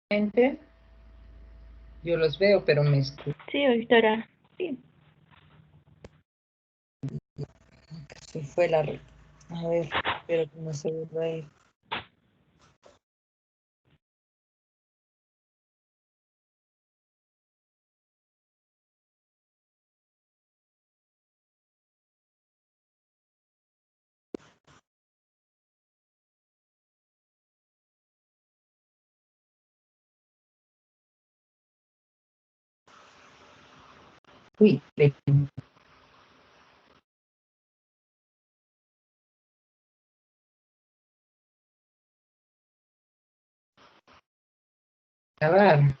Gente, yo los veo, pero me escucho. Sí, doctora. Sí. Se fue la red. A ver, espero que no se vuelva a ir. Uy, grabar.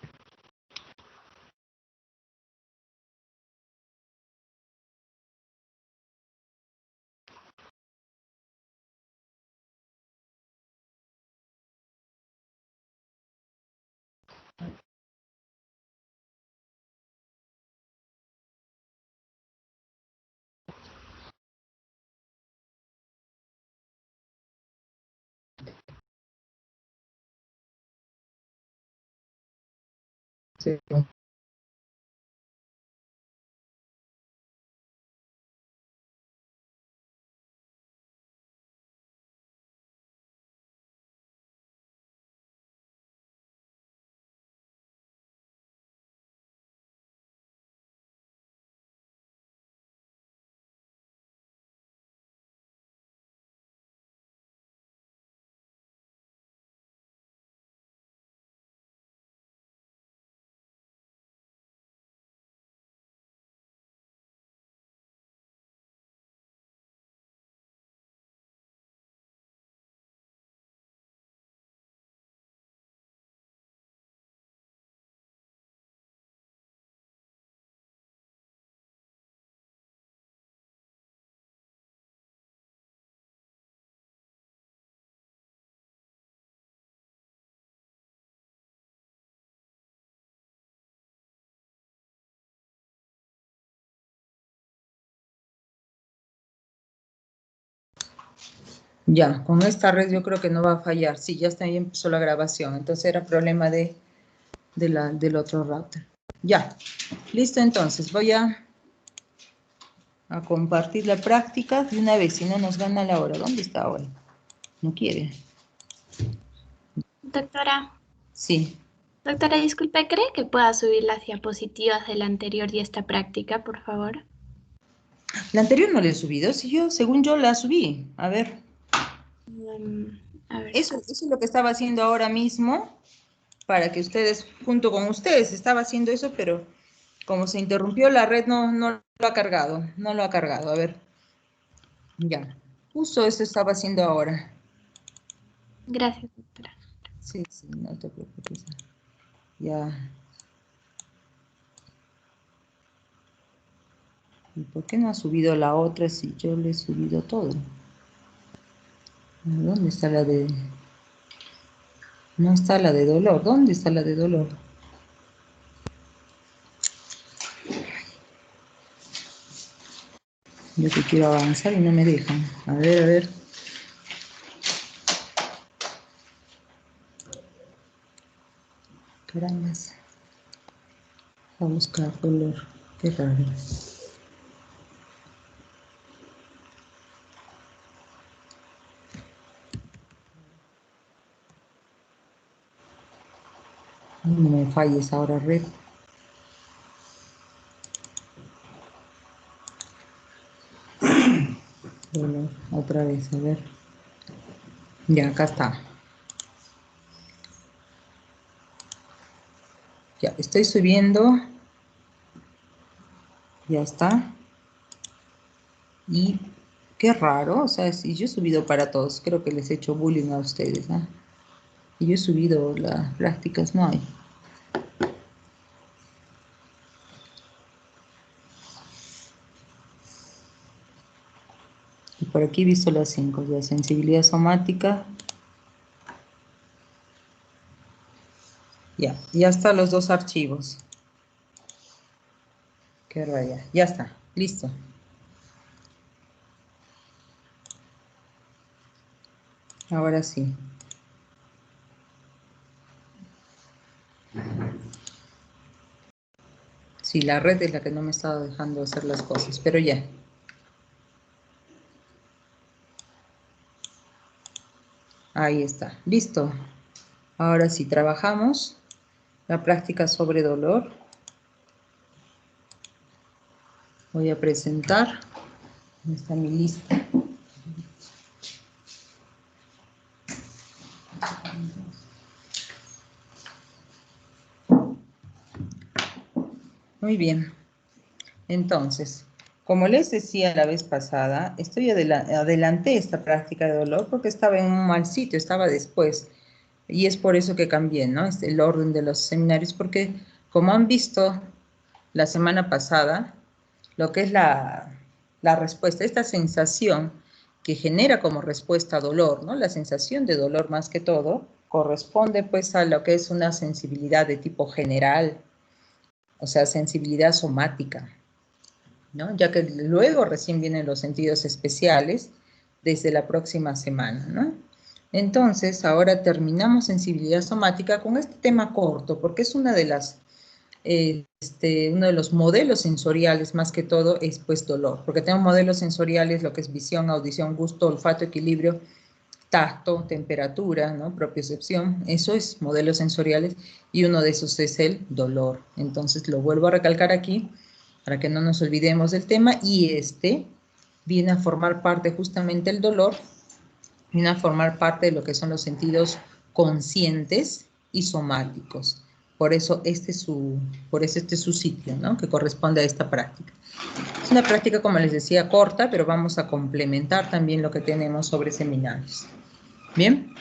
Sí. Ya, con esta red yo creo que no va a fallar. Sí, ya está, ya empezó la grabación. Entonces era problema del otro router. Ya, listo entonces. Voy a compartir la práctica de una vez, si no nos gana la hora. ¿Dónde está ahora? No quiere. Doctora. Sí. Doctora, disculpe, ¿cree que pueda subir las diapositivas de la anterior y esta práctica, por favor? La anterior no la he subido. Si yo, según yo, la subí. A ver. A ver. Eso es lo que estaba haciendo ahora mismo para que ustedes, junto con ustedes, estaba haciendo eso, pero como se interrumpió la red, no lo ha cargado. No lo ha cargado. A ver. Ya. Justo eso estaba haciendo ahora. Gracias, doctora. Sí, sí, no te preocupes. Ya. ¿Y por qué no ha subido la otra si yo le he subido todo? ¿Dónde está la de...? No está la de dolor. ¿Dónde está la de dolor? Yo que quiero avanzar y no me dejan. A ver, a ver. Carambas. A buscar dolor. Qué raro. No me falles ahora, red. Dolor. Otra vez, a ver. Ya, acá está. Ya, estoy subiendo. Ya está. Y qué raro, o sea, si yo he subido para todos, creo que les he hecho bullying a ustedes, ¿ah? Y yo he subido las prácticas, no hay. Y por aquí he visto las 5, ya sensibilidad somática. Ya están los dos archivos. Qué raya, ya está, listo. Ahora sí. Sí, la red es la que no me estaba dejando hacer las cosas, pero ya. Ahí está, listo. Ahora sí, trabajamos la práctica sobre dolor. Voy a presentar. Ahí está mi lista. Muy bien. Entonces, como les decía la vez pasada, adelanté esta práctica de dolor porque estaba en un mal sitio, estaba después. Y es por eso que cambié, ¿no? Es el orden de los seminarios, porque como han visto la semana pasada, lo que es la respuesta, esta sensación que genera como respuesta dolor, ¿no? La sensación de dolor más que todo, corresponde pues a lo que es una sensibilidad de tipo general, o sea, sensibilidad somática, ¿no? Ya que luego recién vienen los sentidos especiales desde la próxima semana, ¿no? Entonces, ahora terminamos sensibilidad somática con este tema corto, porque es una de las, uno de los modelos sensoriales, más que todo, es pues dolor, porque tenemos modelos sensoriales, lo que es visión, audición, gusto, olfato, equilibrio, tacto, temperatura, ¿no? Propiocepción, eso es modelos sensoriales, y uno de esos es el dolor. Entonces, lo vuelvo a recalcar aquí, para que no nos olvidemos del tema, y viene a formar parte justamente el dolor, viene a formar parte de lo que son los sentidos conscientes y somáticos. Por eso este es su sitio, ¿no? Que corresponde a esta práctica. Es una práctica, como les decía, corta, pero vamos a complementar también lo que tenemos sobre seminarios. Bien.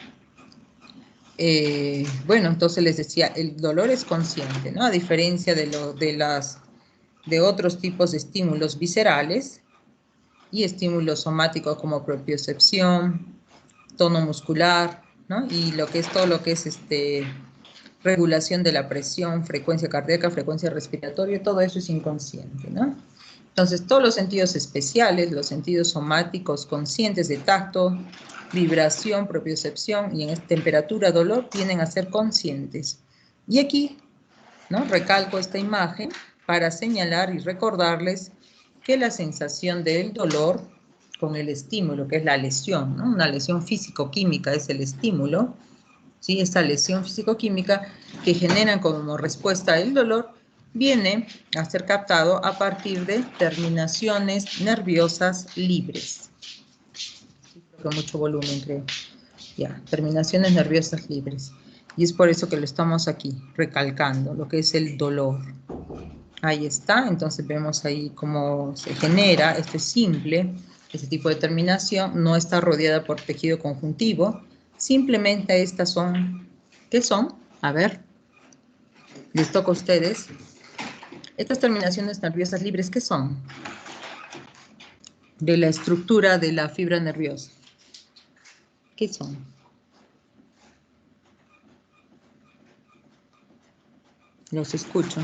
Bueno, entonces les decía, el dolor es consciente, ¿no? A diferencia de otros tipos de estímulos viscerales y estímulos somáticos como propiocepción, tono muscular, ¿no? Y lo que es todo lo que es regulación de la presión, frecuencia cardíaca, frecuencia respiratoria, todo eso es inconsciente, ¿no? Entonces, todos los sentidos especiales, los sentidos somáticos conscientes de tacto, vibración, propiocepción y en temperatura, dolor, vienen a ser conscientes. Y aquí, ¿no? Recalco esta imagen para señalar y recordarles que la sensación del dolor con el estímulo, que es la lesión, ¿no? Una lesión físico-química es el estímulo, ¿sí? Esta lesión físico-química que generan como respuesta el dolor, viene a ser captado a partir de terminaciones nerviosas libres. Con mucho volumen, creo. Ya, terminaciones nerviosas libres. Y es por eso que lo estamos aquí recalcando, lo que es el dolor. Ahí está, entonces vemos ahí cómo se genera, esto es simple, este tipo de terminación no está rodeada por tejido conjuntivo, simplemente estas son, ¿qué son? A ver, les toca a ustedes. Estas terminaciones nerviosas libres, ¿qué son? De la estructura de la fibra nerviosa. ¿Qué son? Los escucho.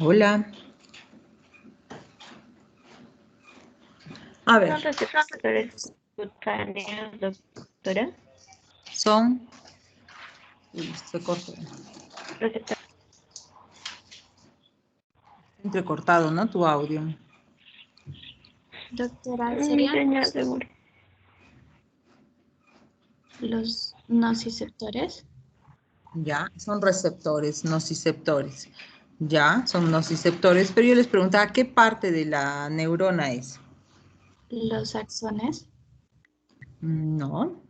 Hola. A ver. ¿Son receptores cutáneos, doctora? Son... se cortó. Receptores. Entrecortado, ¿no? Tu audio. Doctora, ¿serían Señor seguro. los nociceptores? Ya, son receptores, nociceptores. Ya, son nociceptores, pero yo les preguntaba, ¿qué parte de la neurona es? ¿Los axones? No,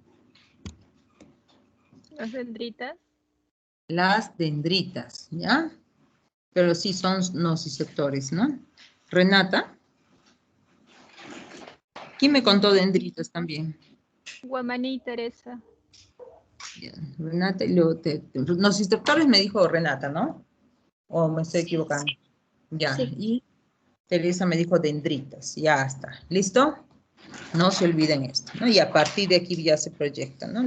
¿Las dendritas? las dendritas, ¿ya? Pero sí son nociceptores, ¿no? Renata, ¿quién me contó dendritas también? Guamaní y Teresa. Ya, Renata, nociceptores me dijo Renata, ¿no? ¿O me estoy equivocando? Ya, Sí. y Teresa me dijo dendritas, ya está. ¿Listo? No se olviden esto, ¿no? Y a partir de aquí ya se proyecta, ¿no?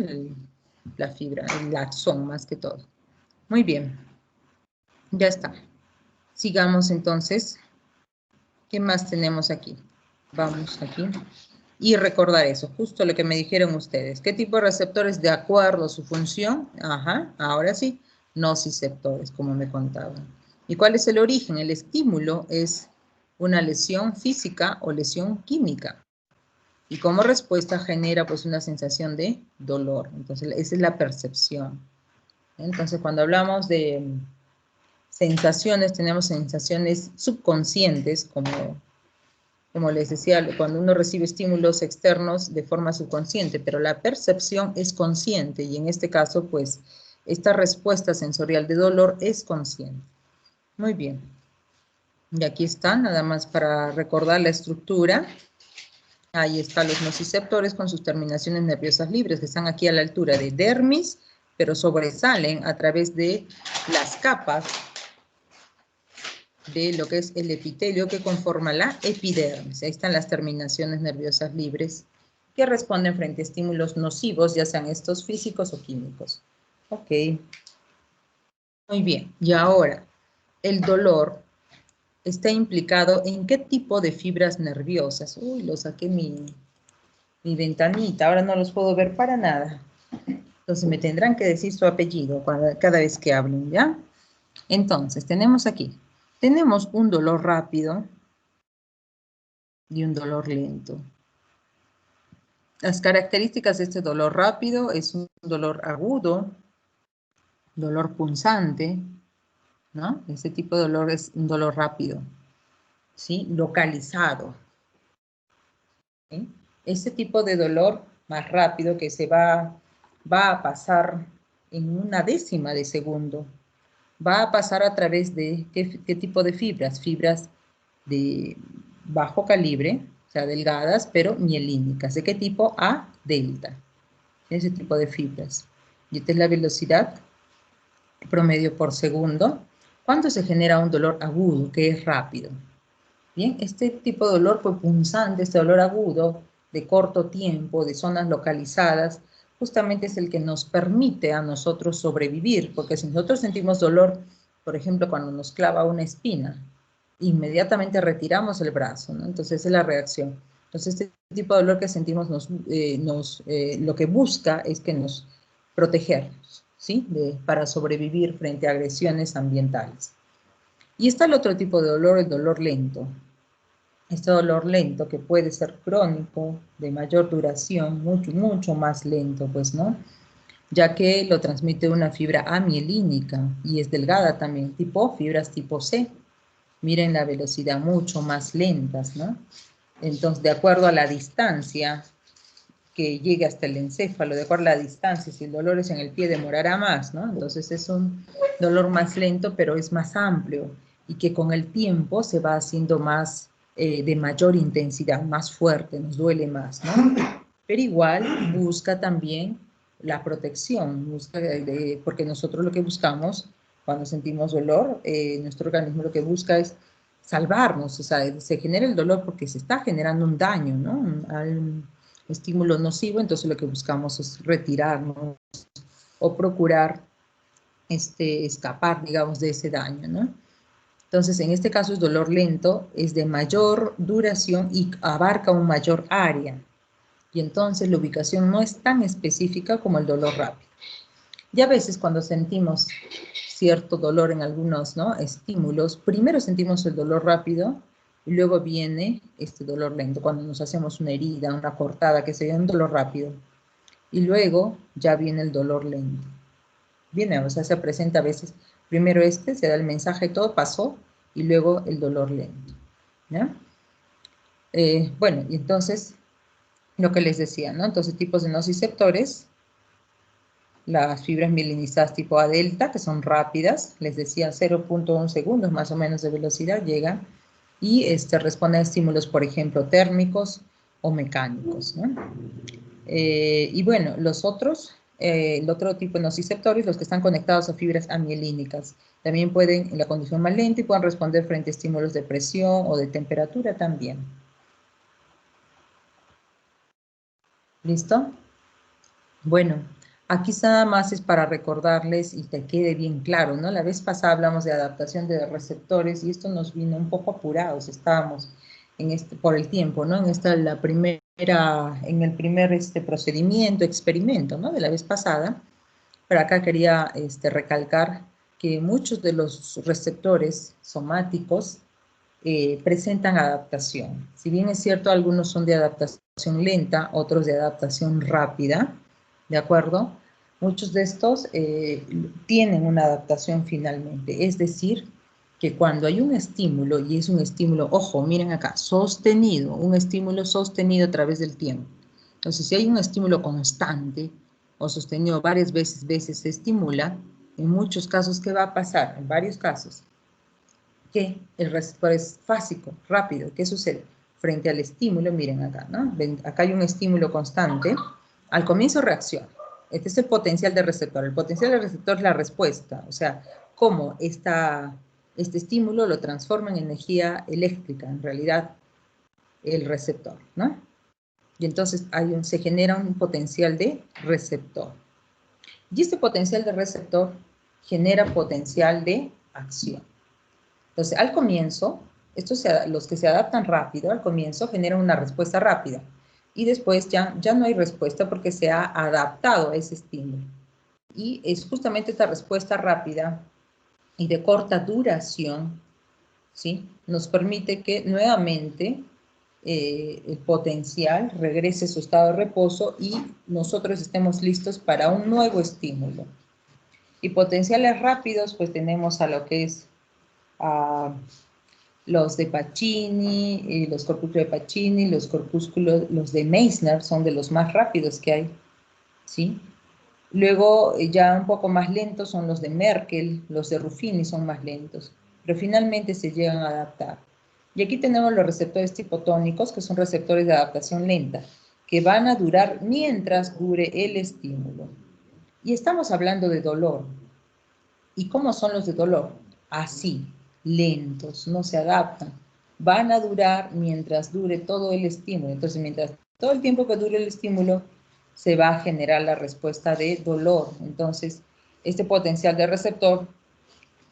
La fibra, el axón más que todo. Muy bien. Ya está. Sigamos entonces ¿Qué más tenemos aquí? Vamos aquí. Y recordar eso, justo lo que me dijeron ustedes. ¿Qué tipo de receptores de acuerdo a su función? Ajá, ahora sí, nociceptores, como me contaban. ¿Y cuál es el origen? El estímulo es una lesión física o lesión química. Y como respuesta genera pues una sensación de dolor. Entonces, esa es la percepción. Entonces, cuando hablamos de sensaciones, tenemos sensaciones subconscientes, como les decía, cuando uno recibe estímulos externos de forma subconsciente, pero la percepción es consciente y en este caso, pues, esta respuesta sensorial de dolor es consciente. Muy bien. Y aquí está, nada más para recordar la estructura. Ahí están los nociceptores con sus terminaciones nerviosas libres, que están aquí a la altura de dermis, pero sobresalen a través de las capas de lo que es el epitelio que conforma la epidermis. Ahí están las terminaciones nerviosas libres que responden frente a estímulos nocivos, ya sean estos físicos o químicos. Ok. Muy bien. Y ahora, el dolor está implicado en qué tipo de fibras nerviosas. Uy, lo saqué mi ventanita, ahora no los puedo ver para nada. Entonces me tendrán que decir su apellido cada vez que hablen, ¿ya? Entonces, tenemos aquí, tenemos un dolor rápido y un dolor lento. Las características de este dolor rápido es un dolor agudo, dolor punzante, ¿no? Este tipo de dolor es un dolor rápido, ¿sí? Localizado, ¿sí? Este tipo de dolor más rápido que se va a pasar en una décima de segundo, va a pasar a través de ¿qué tipo de fibras? Fibras de bajo calibre, o sea, delgadas, pero mielínicas. ¿De qué tipo? A, delta. Ese tipo de fibras. Y esta es la velocidad promedio por segundo. ¿Cuándo se genera un dolor agudo, que es rápido? Bien, este tipo de dolor pues, punzante, este dolor agudo, de corto tiempo, de zonas localizadas, justamente es el que nos permite a nosotros sobrevivir, porque si nosotros sentimos dolor, por ejemplo, cuando nos clava una espina, inmediatamente retiramos el brazo, ¿no? Entonces, esa es la reacción. Entonces, este tipo de dolor que sentimos lo que busca es que nos protegernos, ¿sí? Para sobrevivir frente a agresiones ambientales. Y está el otro tipo de dolor, el dolor lento. Este dolor lento que puede ser crónico, de mayor duración, mucho, mucho más lento, pues, ¿no? Ya que lo transmite una fibra amielínica y es delgada también, fibras tipo C. Miren la velocidad, mucho más lentas, ¿no? Entonces, de acuerdo a la distancia que llegue hasta el encéfalo, de acuerdo a la distancia, si el dolor es en el pie demorará más, ¿no? Entonces es un dolor más lento, pero es más amplio y que con el tiempo se va haciendo más, de mayor intensidad, más fuerte, nos duele más, ¿no? Pero igual busca también la protección, porque nosotros lo que buscamos cuando sentimos dolor, nuestro organismo lo que busca es salvarnos, o sea, se genera el dolor porque se está generando un daño, ¿no? Un estímulo nocivo, entonces lo que buscamos es retirarnos o procurar escapar, digamos, de ese daño, ¿no? Entonces, en este caso es dolor lento, es de mayor duración y abarca un mayor área. Y entonces la ubicación no es tan específica como el dolor rápido. Y a veces cuando sentimos cierto dolor en algunos, ¿no?, estímulos, primero sentimos el dolor rápido y luego viene este dolor lento. Cuando nos hacemos una herida, una cortada, que sería un dolor rápido. Y luego ya viene el dolor lento. Viene, o sea, se presenta a veces, primero se da el mensaje, todo pasó, y luego el dolor lento. ¿Ya? Bueno, y entonces, lo que les decía, ¿no? Entonces, tipos de nociceptores, las fibras mielinizadas tipo A delta, que son rápidas, les decía 0.1 segundos más o menos de velocidad llegan, y responden a estímulos, por ejemplo, térmicos o mecánicos, ¿no? Y bueno, el otro tipo de nociceptores, los que están conectados a fibras amielínicas, también pueden, en la condición más lenta, y pueden responder frente a estímulos de presión o de temperatura también. ¿Listo? Bueno, Aquí nada más es para recordarles y que quede bien claro, ¿no? La vez pasada hablamos de adaptación de receptores y esto nos vino un poco apurados, estábamos por el tiempo, ¿no? En el primer procedimiento, experimento, ¿no? De la vez pasada, pero acá quería recalcar que muchos de los receptores somáticos presentan adaptación. Si bien es cierto, algunos son de adaptación lenta, otros de adaptación rápida, ¿de acuerdo? Muchos de estos tienen una adaptación finalmente, es decir, que cuando hay un estímulo, y es un estímulo, ojo, miren acá, sostenido, un estímulo sostenido a través del tiempo. Entonces, si hay un estímulo constante o sostenido varias veces se estimula, en muchos casos, ¿qué va a pasar? En varios casos, que el receptor es fásico, rápido. ¿Qué sucede? Frente al estímulo, miren acá, ¿no? Ven, acá hay un estímulo constante. Al comienzo reacciona. Este es el potencial del receptor. El potencial del receptor es la respuesta, o sea, cómo este estímulo lo transforma en energía eléctrica, en realidad, el receptor, ¿no? Y entonces se genera un potencial de receptor. Y este potencial de receptor genera potencial de acción. Entonces, al comienzo, los que se adaptan rápido, al comienzo generan una respuesta rápida. Y después ya no hay respuesta porque se ha adaptado a ese estímulo. Y es justamente esta respuesta rápida y de corta duración, ¿sí? Nos permite que nuevamente el potencial regrese a su estado de reposo y nosotros estemos listos para un nuevo estímulo. Y potenciales rápidos, pues tenemos a lo que es los de Pacini, los corpúsculos de Pacini, los corpúsculos, los de Meissner son de los más rápidos que hay, ¿sí? Luego, ya un poco más lentos son los de Merkel, los de Ruffini son más lentos, pero finalmente se llegan a adaptar. Y aquí tenemos los receptores tipotónicos, que son receptores de adaptación lenta, que van a durar mientras dure el estímulo. Y estamos hablando de dolor. ¿Y cómo son los de dolor? Así, lentos, no se adaptan. Van a durar mientras dure todo el estímulo. Entonces, mientras todo el tiempo que dure el estímulo, se va a generar la respuesta de dolor. Entonces, este potencial de receptor,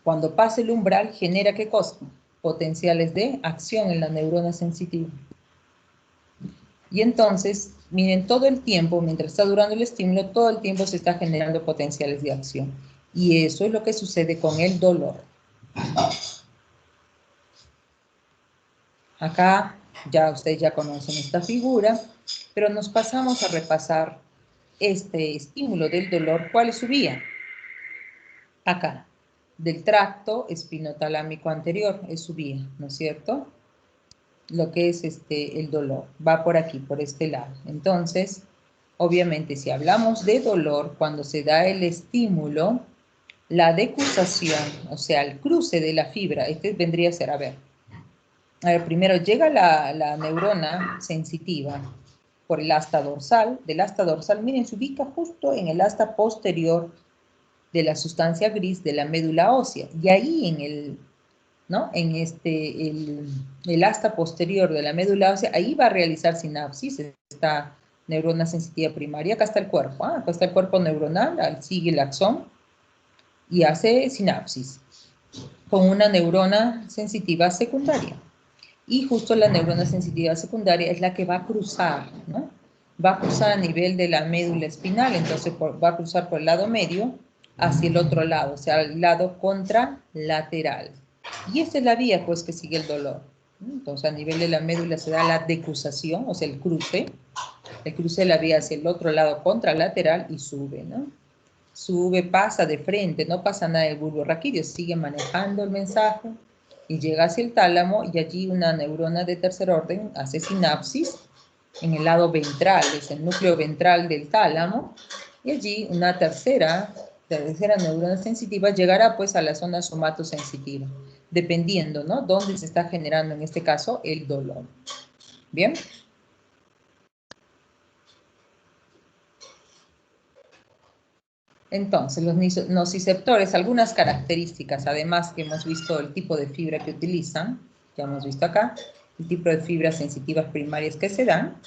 cuando pase el umbral, genera ¿qué cosa? Potenciales de acción en la neurona sensitiva. Y entonces, miren, todo el tiempo, mientras está durando el estímulo, todo el tiempo se está generando potenciales de acción. Y eso es lo que sucede con el dolor. Acá ustedes ya conocen esta figura, pero nos pasamos a repasar este estímulo del dolor. ¿Cuál es su vía? Acá, del tracto espinotalámico anterior, es su vía, ¿no es cierto? Lo que es el dolor, va por aquí, por este lado. Entonces, obviamente, si hablamos de dolor, cuando se da el estímulo, la decusación, o sea, el cruce de la fibra, vendría a ser, a ver, primero llega la neurona sensitiva por el asta dorsal, del asta dorsal, miren, se ubica justo en el asta posterior de la sustancia gris de la médula ósea, y ahí en el asta posterior de la médula ósea, ahí va a realizar sinapsis, esta neurona sensitiva primaria. Acá está el cuerpo, acá está el cuerpo neuronal, sigue el axón, y hace sinapsis con una neurona sensitiva secundaria. Y justo la neurona sensitiva secundaria es la que va a cruzar, ¿no? Va a cruzar a nivel de la médula espinal, entonces va a cruzar por el lado medio hacia el otro lado, o sea, el lado contralateral. Y esta es la vía, pues, que sigue el dolor. Entonces, a nivel de la médula se da la decusación, o sea, el cruce de la vía hacia el otro lado contralateral y sube, ¿no? Sube, pasa de frente, no pasa nada del bulbo raquídeo, sigue manejando el mensaje y llega hacia el tálamo y allí una neurona de tercer orden hace sinapsis en el lado ventral, es el núcleo ventral del tálamo, y allí una tercera neurona sensitiva llegará pues a la zona somatosensitiva, dependiendo, ¿no?, dónde se está generando en este caso el dolor. ¿Bien? Entonces, los nociceptores, algunas características, además que hemos visto el tipo de fibra que utilizan, ya hemos visto acá, el tipo de fibras sensitivas primarias que se dan.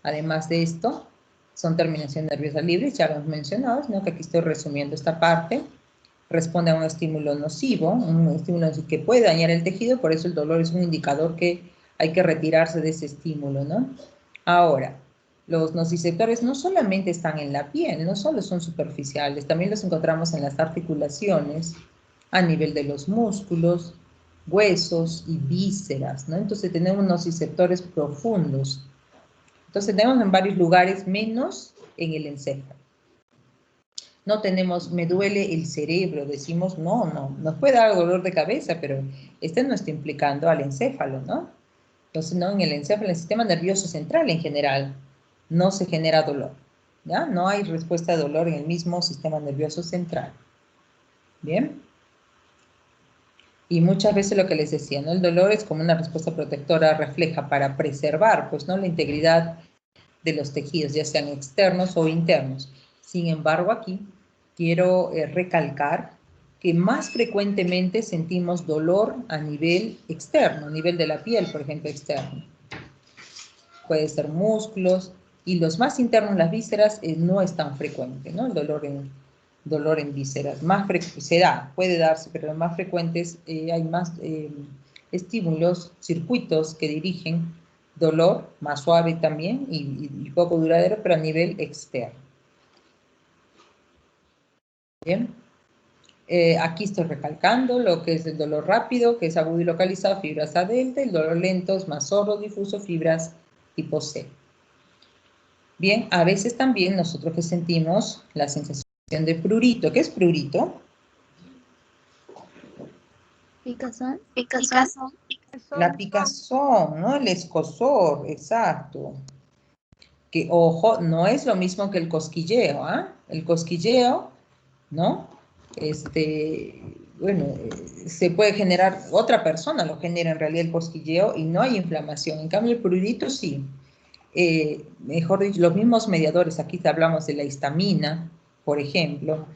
Además de esto, son terminaciones nerviosas libres, ya lo hemos mencionado, sino que aquí estoy resumiendo esta parte. Responde a un estímulo nocivo, un estímulo que puede dañar el tejido, por eso el dolor es un indicador que hay que retirarse de ese estímulo, ¿no? Ahora, los nociceptores no solamente están en la piel, no solo son superficiales, también los encontramos en las articulaciones, a nivel de los músculos, huesos y vísceras, ¿no? Entonces tenemos nociceptores profundos. Entonces tenemos en varios lugares, menos en el encéfalo. No tenemos, me duele el cerebro, decimos, no, nos puede dar dolor de cabeza, pero este no está implicando al encéfalo, ¿no? Entonces, no, en el encéfalo, en el sistema nervioso central en general, no se genera dolor, ¿ya? No hay respuesta de dolor en el mismo sistema nervioso central. ¿Bien? Y muchas veces lo que les decía, ¿no? El dolor es como una respuesta protectora, refleja para preservar, pues, ¿no? La integridad de los tejidos, ya sean externos o internos. Sin embargo, aquí quiero recalcar que más frecuentemente sentimos dolor a nivel externo, a nivel de la piel, por ejemplo, externo. Puede ser músculos, y los más internos, las vísceras, no es tan frecuente, ¿no? El dolor en vísceras. Se da, puede darse, pero los más frecuentes hay más estímulos, circuitos que dirigen dolor, más suave también y poco duradero, pero a nivel externo. Bien. Aquí estoy recalcando lo que es el dolor rápido, que es agudo y localizado, fibras A delta, y el dolor lento es más sordo, difuso, fibras tipo C. Bien, a veces también nosotros que sentimos la sensación de prurito. ¿Qué es prurito? Picazón. La picazón, ¿no? El escozor, exacto. Que, ojo, no es lo mismo que el cosquilleo, ¿ah? El cosquilleo, ¿no? Bueno, se puede generar, otra persona lo genera en realidad el cosquilleo y no hay inflamación. En cambio, el prurito sí. Mejor dicho, los mismos mediadores, aquí te hablamos de la histamina, por ejemplo,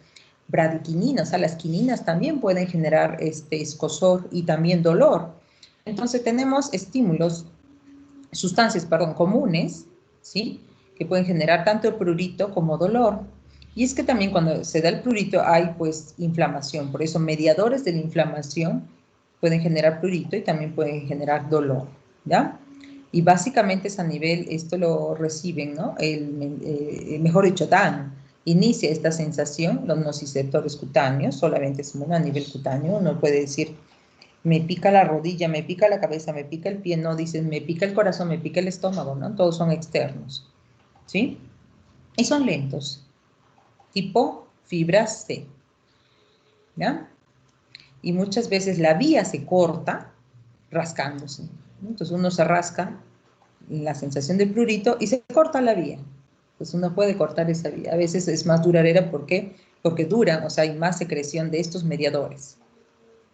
bradiquinina, o sea, las quininas también pueden generar escozor y también dolor. Entonces tenemos estímulos, sustancias, perdón, comunes, ¿sí? Que pueden generar tanto prurito como dolor. Y es que también cuando se da el prurito hay pues inflamación, por eso mediadores de la inflamación pueden generar prurito y también pueden generar dolor, ¿ya? Y básicamente es a nivel, esto lo reciben, ¿no? Mejor dicho, inicia esta sensación, los nociceptores cutáneos, solamente es a nivel cutáneo, uno puede decir, me pica la rodilla, me pica la cabeza, me pica el pie, no dicen, me pica el corazón, me pica el estómago, ¿no? Todos son externos, ¿sí? Y son lentos, tipo fibra C, ¿ya? Y muchas veces la vía se corta rascándose, ¿no? Entonces uno se rasca la sensación de prurito y se corta la vía. Pues uno puede cortar esa vía. A veces es más duradera, ¿por qué? Porque dura, o sea, hay más secreción de estos mediadores.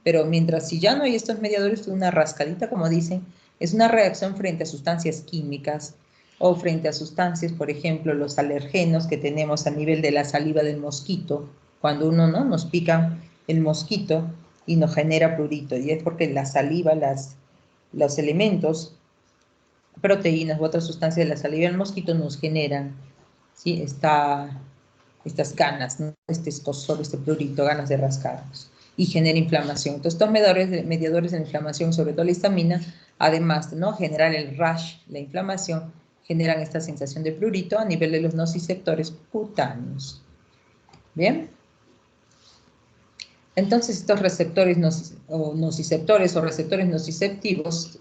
Pero mientras si ya no hay estos mediadores, una rascadita, como dicen, es una reacción frente a sustancias químicas o frente a sustancias, por ejemplo, los alergenos que tenemos a nivel de la saliva del mosquito. Cuando uno, ¿no? Nos pica el mosquito y nos genera prurito. Y es porque la saliva, los elementos, proteínas u otras sustancias de la saliva del mosquito nos generan, ¿sí? Estas ganas, ¿no? Este escozor, este prurito, ganas de rascarnos. Y genera inflamación. Entonces, estos mediadores de inflamación, sobre todo la histamina, además de no generar el rash, la inflamación, generan esta sensación de prurito a nivel de los nociceptores cutáneos. ¿Bien? Entonces, estos receptores nociceptores o receptores nociceptivos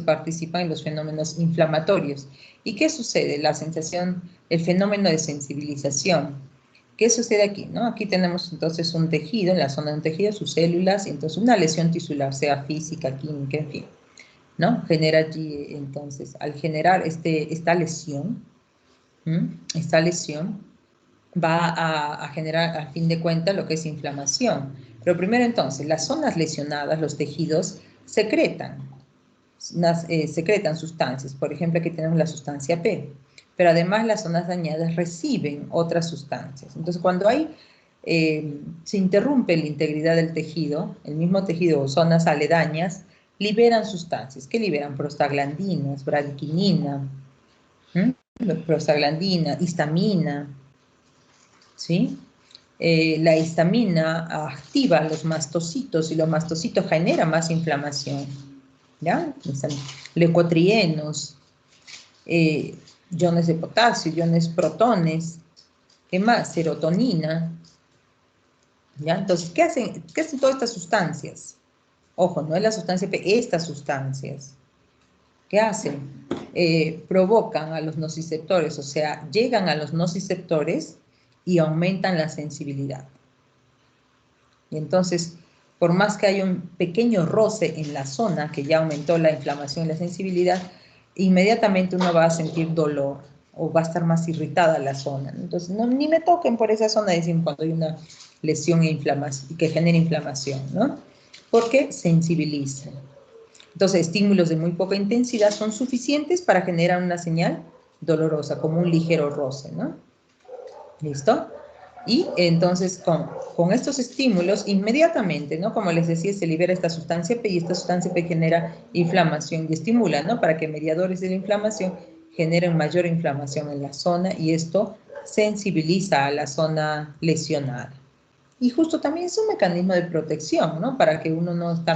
participan en los fenómenos inflamatorios. ¿Y qué sucede? La sensación, el fenómeno de sensibilización. ¿Qué sucede aquí? ¿No? Aquí tenemos entonces un tejido, en la zona de un tejido, sus células, y entonces una lesión tisular, sea física, química, en fin, ¿no? Genera allí, entonces, al generar esta lesión, va a generar, a fin de cuentas, lo que es inflamación. Pero primero, entonces, las zonas lesionadas, los tejidos, secretan sustancias. Por ejemplo, aquí tenemos la sustancia P. Pero además las zonas dañadas reciben otras sustancias. Entonces, cuando se interrumpe la integridad del tejido, el mismo tejido o zonas aledañas, liberan sustancias. ¿Qué liberan? Prostaglandinas, bradiquinina, prostaglandina, histamina, ¿sí? La histamina activa los mastocitos y los mastocitos generan más inflamación, ¿ya? Leucotrienos, iones de potasio, iones protones, ¿qué más? Serotonina, ¿ya? Entonces, ¿qué hacen todas estas sustancias? Ojo, no es la sustancia P, estas sustancias. ¿Qué hacen? Provocan a los nociceptores, o sea, llegan a los nociceptores y aumentan la sensibilidad. Y entonces, por más que haya un pequeño roce en la zona, que ya aumentó la inflamación y la sensibilidad, inmediatamente uno va a sentir dolor o va a estar más irritada la zona. Entonces, no, ni me toquen por esa zona, decimos, cuando hay una lesión e inflamación, que genera inflamación, ¿no? Porque sensibiliza. Entonces, estímulos de muy poca intensidad son suficientes para generar una señal dolorosa, como un ligero roce, ¿no? ¿Listo? Y entonces, con estos estímulos, inmediatamente, ¿no? Como les decía, se libera esta sustancia P y esta sustancia P genera inflamación y estimula, ¿no? Para que mediadores de la inflamación generen mayor inflamación en la zona y esto sensibiliza a la zona lesionada. Y justo también es un mecanismo de protección, ¿no? Para que uno no esté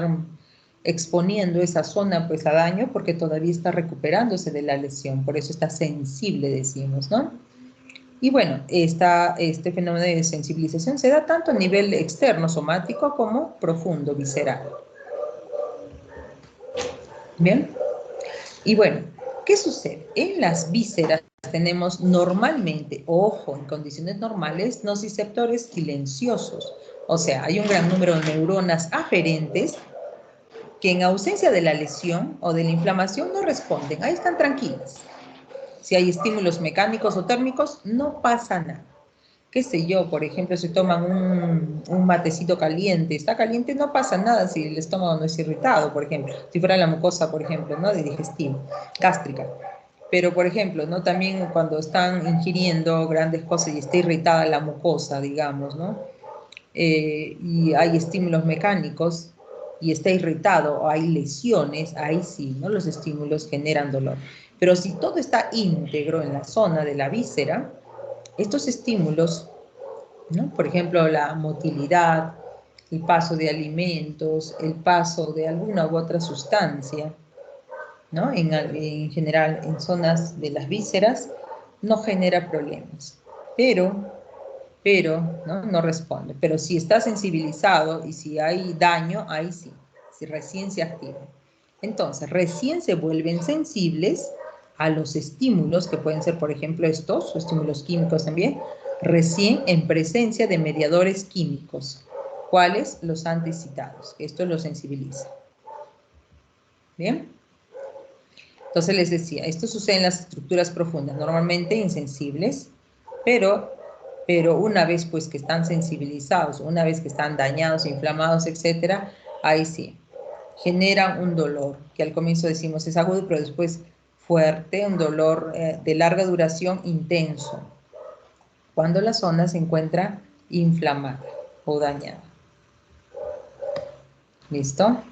exponiendo esa zona pues a daño porque todavía está recuperándose de la lesión, por eso está sensible, decimos, ¿no? Y bueno, este fenómeno de sensibilización se da tanto a nivel externo, somático, como profundo, visceral. ¿Bien? Y bueno, ¿qué sucede? En las vísceras tenemos normalmente, ojo, en condiciones normales, nociceptores silenciosos. O sea, hay un gran número de neuronas aferentes que en ausencia de la lesión o de la inflamación no responden. Ahí están tranquilas. Si hay estímulos mecánicos o térmicos, no pasa nada. Qué sé yo, por ejemplo, si toman un matecito caliente, está caliente, no pasa nada si el estómago no es irritado, por ejemplo, si fuera la mucosa, por ejemplo, ¿no? De digestivo, gástrica. Pero, por ejemplo, ¿no? También cuando están ingiriendo grandes cosas y está irritada la mucosa, digamos, ¿no? Y hay estímulos mecánicos y está irritado o hay lesiones, ahí sí, ¿no? Los estímulos generan dolor. Pero si todo está íntegro en la zona de la víscera, estos estímulos, ¿no? Por ejemplo, la motilidad, el paso de alimentos, el paso de alguna u otra sustancia, ¿no? En general, en zonas de las vísceras, no genera problemas. Pero ¿no? Responde. Pero si está sensibilizado y si hay daño, ahí sí, si recién se activa. Entonces, recién se vuelven sensibles a los estímulos, que pueden ser, por ejemplo, estos, o estímulos químicos también, recién en presencia de mediadores químicos. ¿Cuáles? Los antes citados. Esto lo sensibiliza. ¿Bien? Entonces les decía, esto sucede en las estructuras profundas, normalmente insensibles, pero una vez pues que están sensibilizados, una vez que están dañados, inflamados, etcétera, ahí sí, generan un dolor, que al comienzo decimos es agudo, pero después fuerte, un dolor de larga duración, intenso, cuando la zona se encuentra inflamada o dañada. ¿Listo?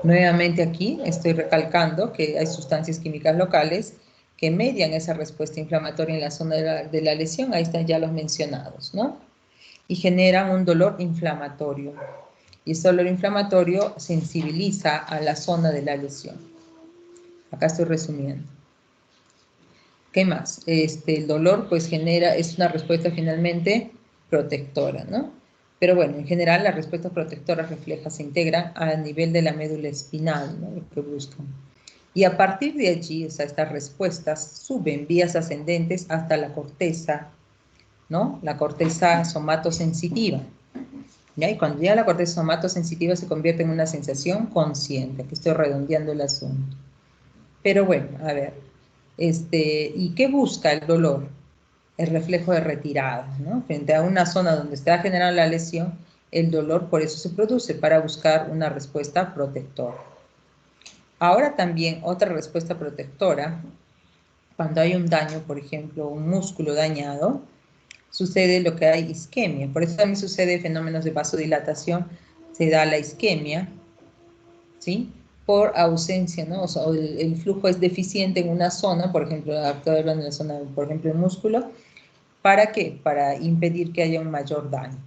Nuevamente aquí estoy recalcando que hay sustancias químicas locales que median esa respuesta inflamatoria en la zona de la lesión, ahí están ya los mencionados, ¿no? Y generan un dolor inflamatorio. Y ese dolor inflamatorio sensibiliza a la zona de la lesión. Acá estoy resumiendo. ¿Qué más? El dolor pues es una respuesta finalmente protectora, ¿no? Pero bueno, en general las respuestas protectoras reflejas se integran a nivel de la médula espinal, ¿no? Lo que buscan. Y a partir de allí, o sea, estas respuestas suben vías ascendentes hasta la corteza, ¿no? La corteza somatosensitiva. ¿Ya? Y cuando llega a la corteza somatosensitiva se convierte en una sensación consciente, que estoy redondeando el asunto. Pero bueno, a ver, ¿y qué busca el dolor? El reflejo de retirada, ¿no? Frente a una zona donde está generando la lesión, el dolor por eso se produce, para buscar una respuesta protectora. Ahora también otra respuesta protectora, cuando hay un daño, por ejemplo, un músculo dañado, sucede lo que hay isquemia. Por eso también sucede fenómenos de vasodilatación, se da la isquemia, ¿sí? por ausencia, ¿no? O sea, el flujo es deficiente en una zona, por ejemplo, estoy hablando de la zona, por ejemplo, el músculo. ¿Para qué? Para impedir que haya un mayor daño.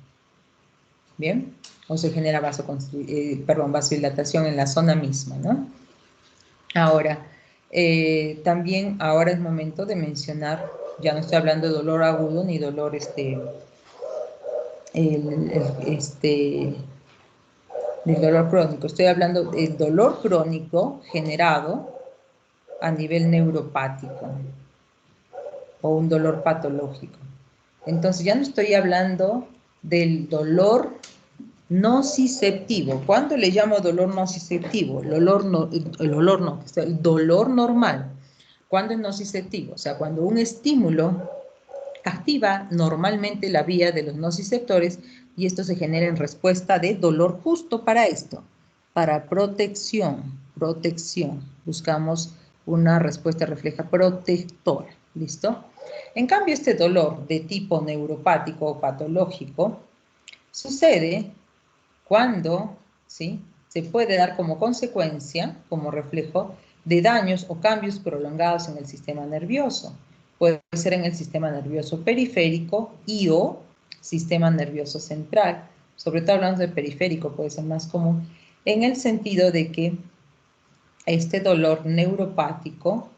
¿Bien? O se genera vasodilatación en la zona misma, ¿no? Ahora, también ahora es momento de mencionar, ya no estoy hablando de dolor agudo ni dolor del dolor crónico, estoy hablando del dolor crónico generado a nivel neuropático o un dolor patológico. Entonces ya no estoy hablando del dolor nociceptivo. ¿Cuándo le llamo dolor nociceptivo? El dolor normal. ¿Cuándo es nociceptivo? O sea, cuando un estímulo activa normalmente la vía de los nociceptores y esto se genera en respuesta de dolor justo para esto, para protección. Buscamos una respuesta refleja protectora, ¿listo? En cambio, este dolor de tipo neuropático o patológico sucede cuando, ¿sí?, se puede dar como consecuencia, como reflejo, de daños o cambios prolongados en el sistema nervioso. Puede ser en el sistema nervioso periférico y o sistema nervioso central. Sobre todo hablando de periférico, puede ser más común, en el sentido de que este dolor neuropático,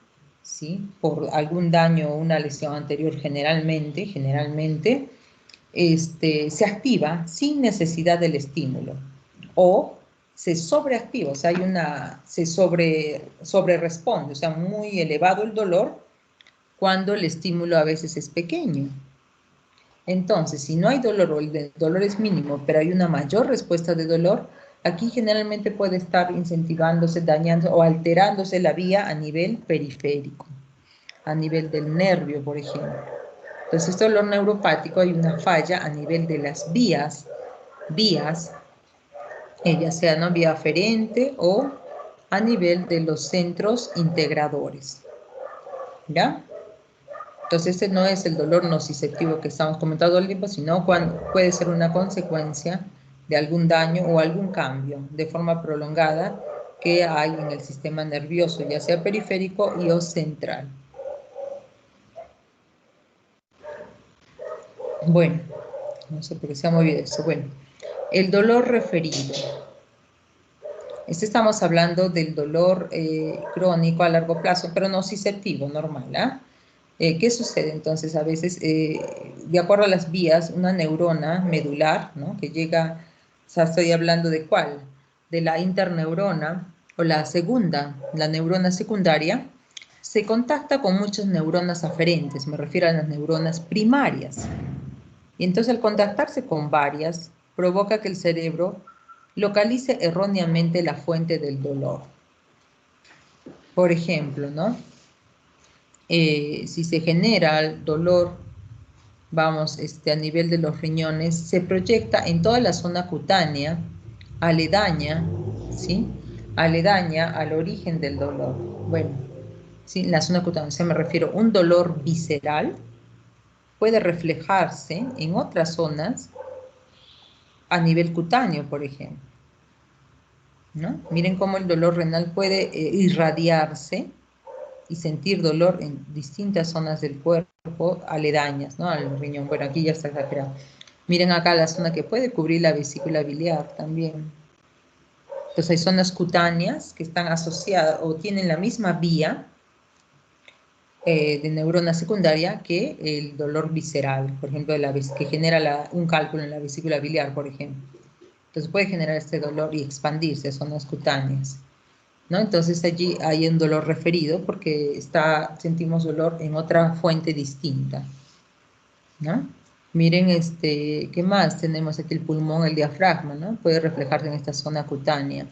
¿sí?, por algún daño o una lesión anterior generalmente, se activa sin necesidad del estímulo o se sobreactiva, o sea, se sobreresponde, o sea, muy elevado el dolor cuando el estímulo a veces es pequeño. Entonces, si no hay dolor o el dolor es mínimo, pero hay una mayor respuesta de dolor, aquí generalmente puede estar incentivándose, dañando o alterándose la vía a nivel periférico, a nivel del nervio, por ejemplo. Entonces, este dolor neuropático hay una falla a nivel de las vías, ya sea no vía aferente o a nivel de los centros integradores. ¿Ya? Entonces, este no es el dolor nociceptivo que estamos comentando todo el tiempo, sino cuando puede ser una consecuencia de algún daño o algún cambio de forma prolongada que hay en el sistema nervioso, ya sea periférico y o central. Bueno, no sé por qué se ha movido eso. Bueno, el dolor referido. Estamos hablando del dolor crónico a largo plazo, pero nociceptivo, normal, ¿ah? ¿Qué sucede? Entonces, a veces, de acuerdo a las vías, una neurona medular, ¿no?, que llega, o sea, estoy hablando de cuál, de la interneurona, o la segunda, la neurona secundaria, se contacta con muchas neuronas aferentes, me refiero a las neuronas primarias. Y entonces, al contactarse con varias, provoca que el cerebro localice erróneamente la fuente del dolor. Por ejemplo, ¿no?, si se genera el dolor, vamos, a nivel de los riñones, se proyecta en toda la zona cutánea, aledaña, ¿sí?, aledaña al origen del dolor. Bueno, ¿sí?, la zona cutánea, o sea, me refiero, un dolor visceral puede reflejarse en otras zonas a nivel cutáneo, por ejemplo, ¿no? Miren cómo el dolor renal puede irradiarse y sentir dolor en distintas zonas del cuerpo aledañas, ¿no?, al riñón. Bueno, aquí ya está exagerado. Miren acá la zona que puede cubrir la vesícula biliar también. Entonces hay zonas cutáneas que están asociadas o tienen la misma vía de neurona secundaria que el dolor visceral, por ejemplo, que genera un cálculo en la vesícula biliar, por ejemplo. Entonces puede generar este dolor y expandirse a zonas cutáneas, ¿no? Entonces allí hay un dolor referido porque sentimos dolor en otra fuente distinta, ¿no? Miren, ¿qué más? Tenemos aquí el pulmón, el diafragma, ¿no? Puede reflejarse en esta zona cutánea.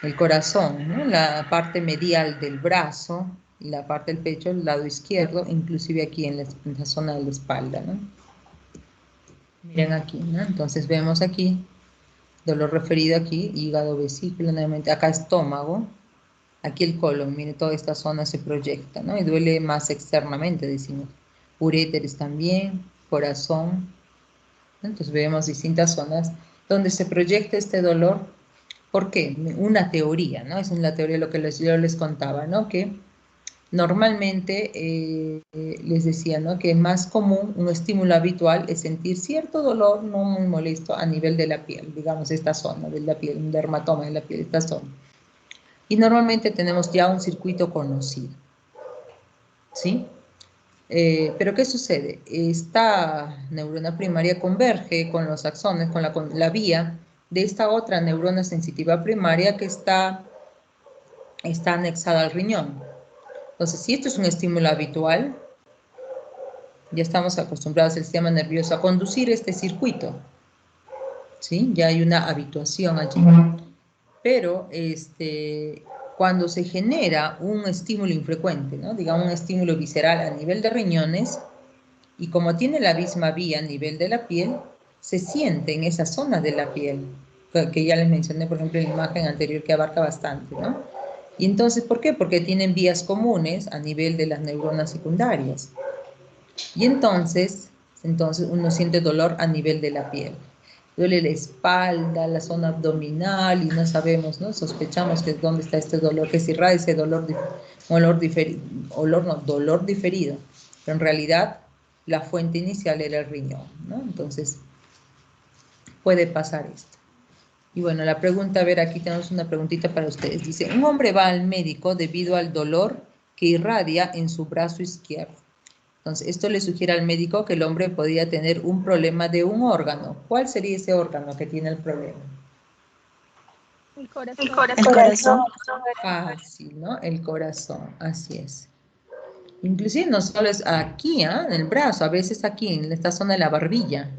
El corazón, ¿no?, la parte medial del brazo y la parte del pecho, el lado izquierdo, inclusive aquí en la zona de la espalda, ¿no? Miren aquí, ¿no? Entonces vemos aquí dolor referido aquí, hígado, vesícula, nuevamente acá estómago, aquí el colon, mire, toda esta zona se proyecta, ¿no? Y duele más externamente, decimos. Uréteres también, corazón, ¿no? Entonces vemos distintas zonas donde se proyecta este dolor ¿Por qué? Una teoría, ¿no? Esa es la teoría de lo que yo les contaba, ¿no? Que normalmente les decía, ¿no? Que es más común, un estímulo habitual es sentir cierto dolor no muy molesto a nivel de la piel, digamos esta zona de la piel, un dermatoma de la piel, esta zona. Y normalmente tenemos ya un circuito conocido, ¿sí? Pero ¿qué sucede? Esta neurona primaria converge con los axones, con la vía de esta otra neurona sensitiva primaria que está anexada al riñón. Entonces, si esto es un estímulo habitual, ya estamos acostumbrados al sistema nervioso a conducir este circuito, ¿sí? Ya hay una habituación allí. Pero cuando se genera un estímulo infrecuente, ¿no? Digamos un estímulo visceral a nivel de riñones, y como tiene la misma vía a nivel de la piel, se siente en esa zona de la piel, que ya les mencioné, por ejemplo, en la imagen anterior que abarca bastante, ¿no? Y entonces, ¿por qué? Porque tienen vías comunes a nivel de las neuronas secundarias. Y entonces uno siente dolor a nivel de la piel. Duele la espalda, la zona abdominal y no sabemos, ¿no? Sospechamos que es dónde está este dolor, que se irradia ese dolor diferido. Pero en realidad la fuente inicial era el riñón, ¿no? Entonces puede pasar esto. Y bueno, la pregunta, a ver, aquí tenemos una preguntita para ustedes. Dice, un hombre va al médico debido al dolor que irradia en su brazo izquierdo. Entonces, esto le sugiere al médico que el hombre podría tener un problema de un órgano. ¿Cuál sería ese órgano que tiene el problema? El corazón. El corazón. Fácil, ¿no? El corazón, así es. Inclusive no solo es aquí, ¿eh? En el brazo, a veces aquí, en esta zona de la barbilla.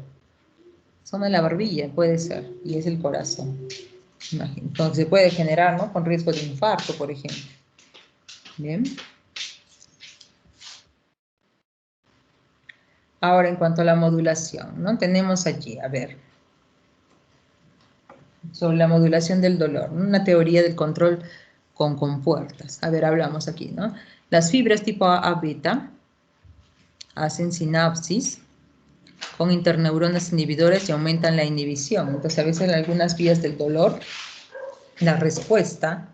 Zona de la barbilla puede ser, y es el corazón. Entonces se puede generar, ¿no? Con riesgo de infarto, por ejemplo. Bien. Ahora, en cuanto a la modulación, ¿no? Tenemos allí, a ver, sobre la modulación del dolor, ¿no? Una teoría del control con compuertas. A ver, hablamos aquí, ¿no? Las fibras tipo A beta hacen sinapsis con interneuronas inhibidoras y aumentan la inhibición. Entonces, a veces en algunas vías del dolor, la respuesta,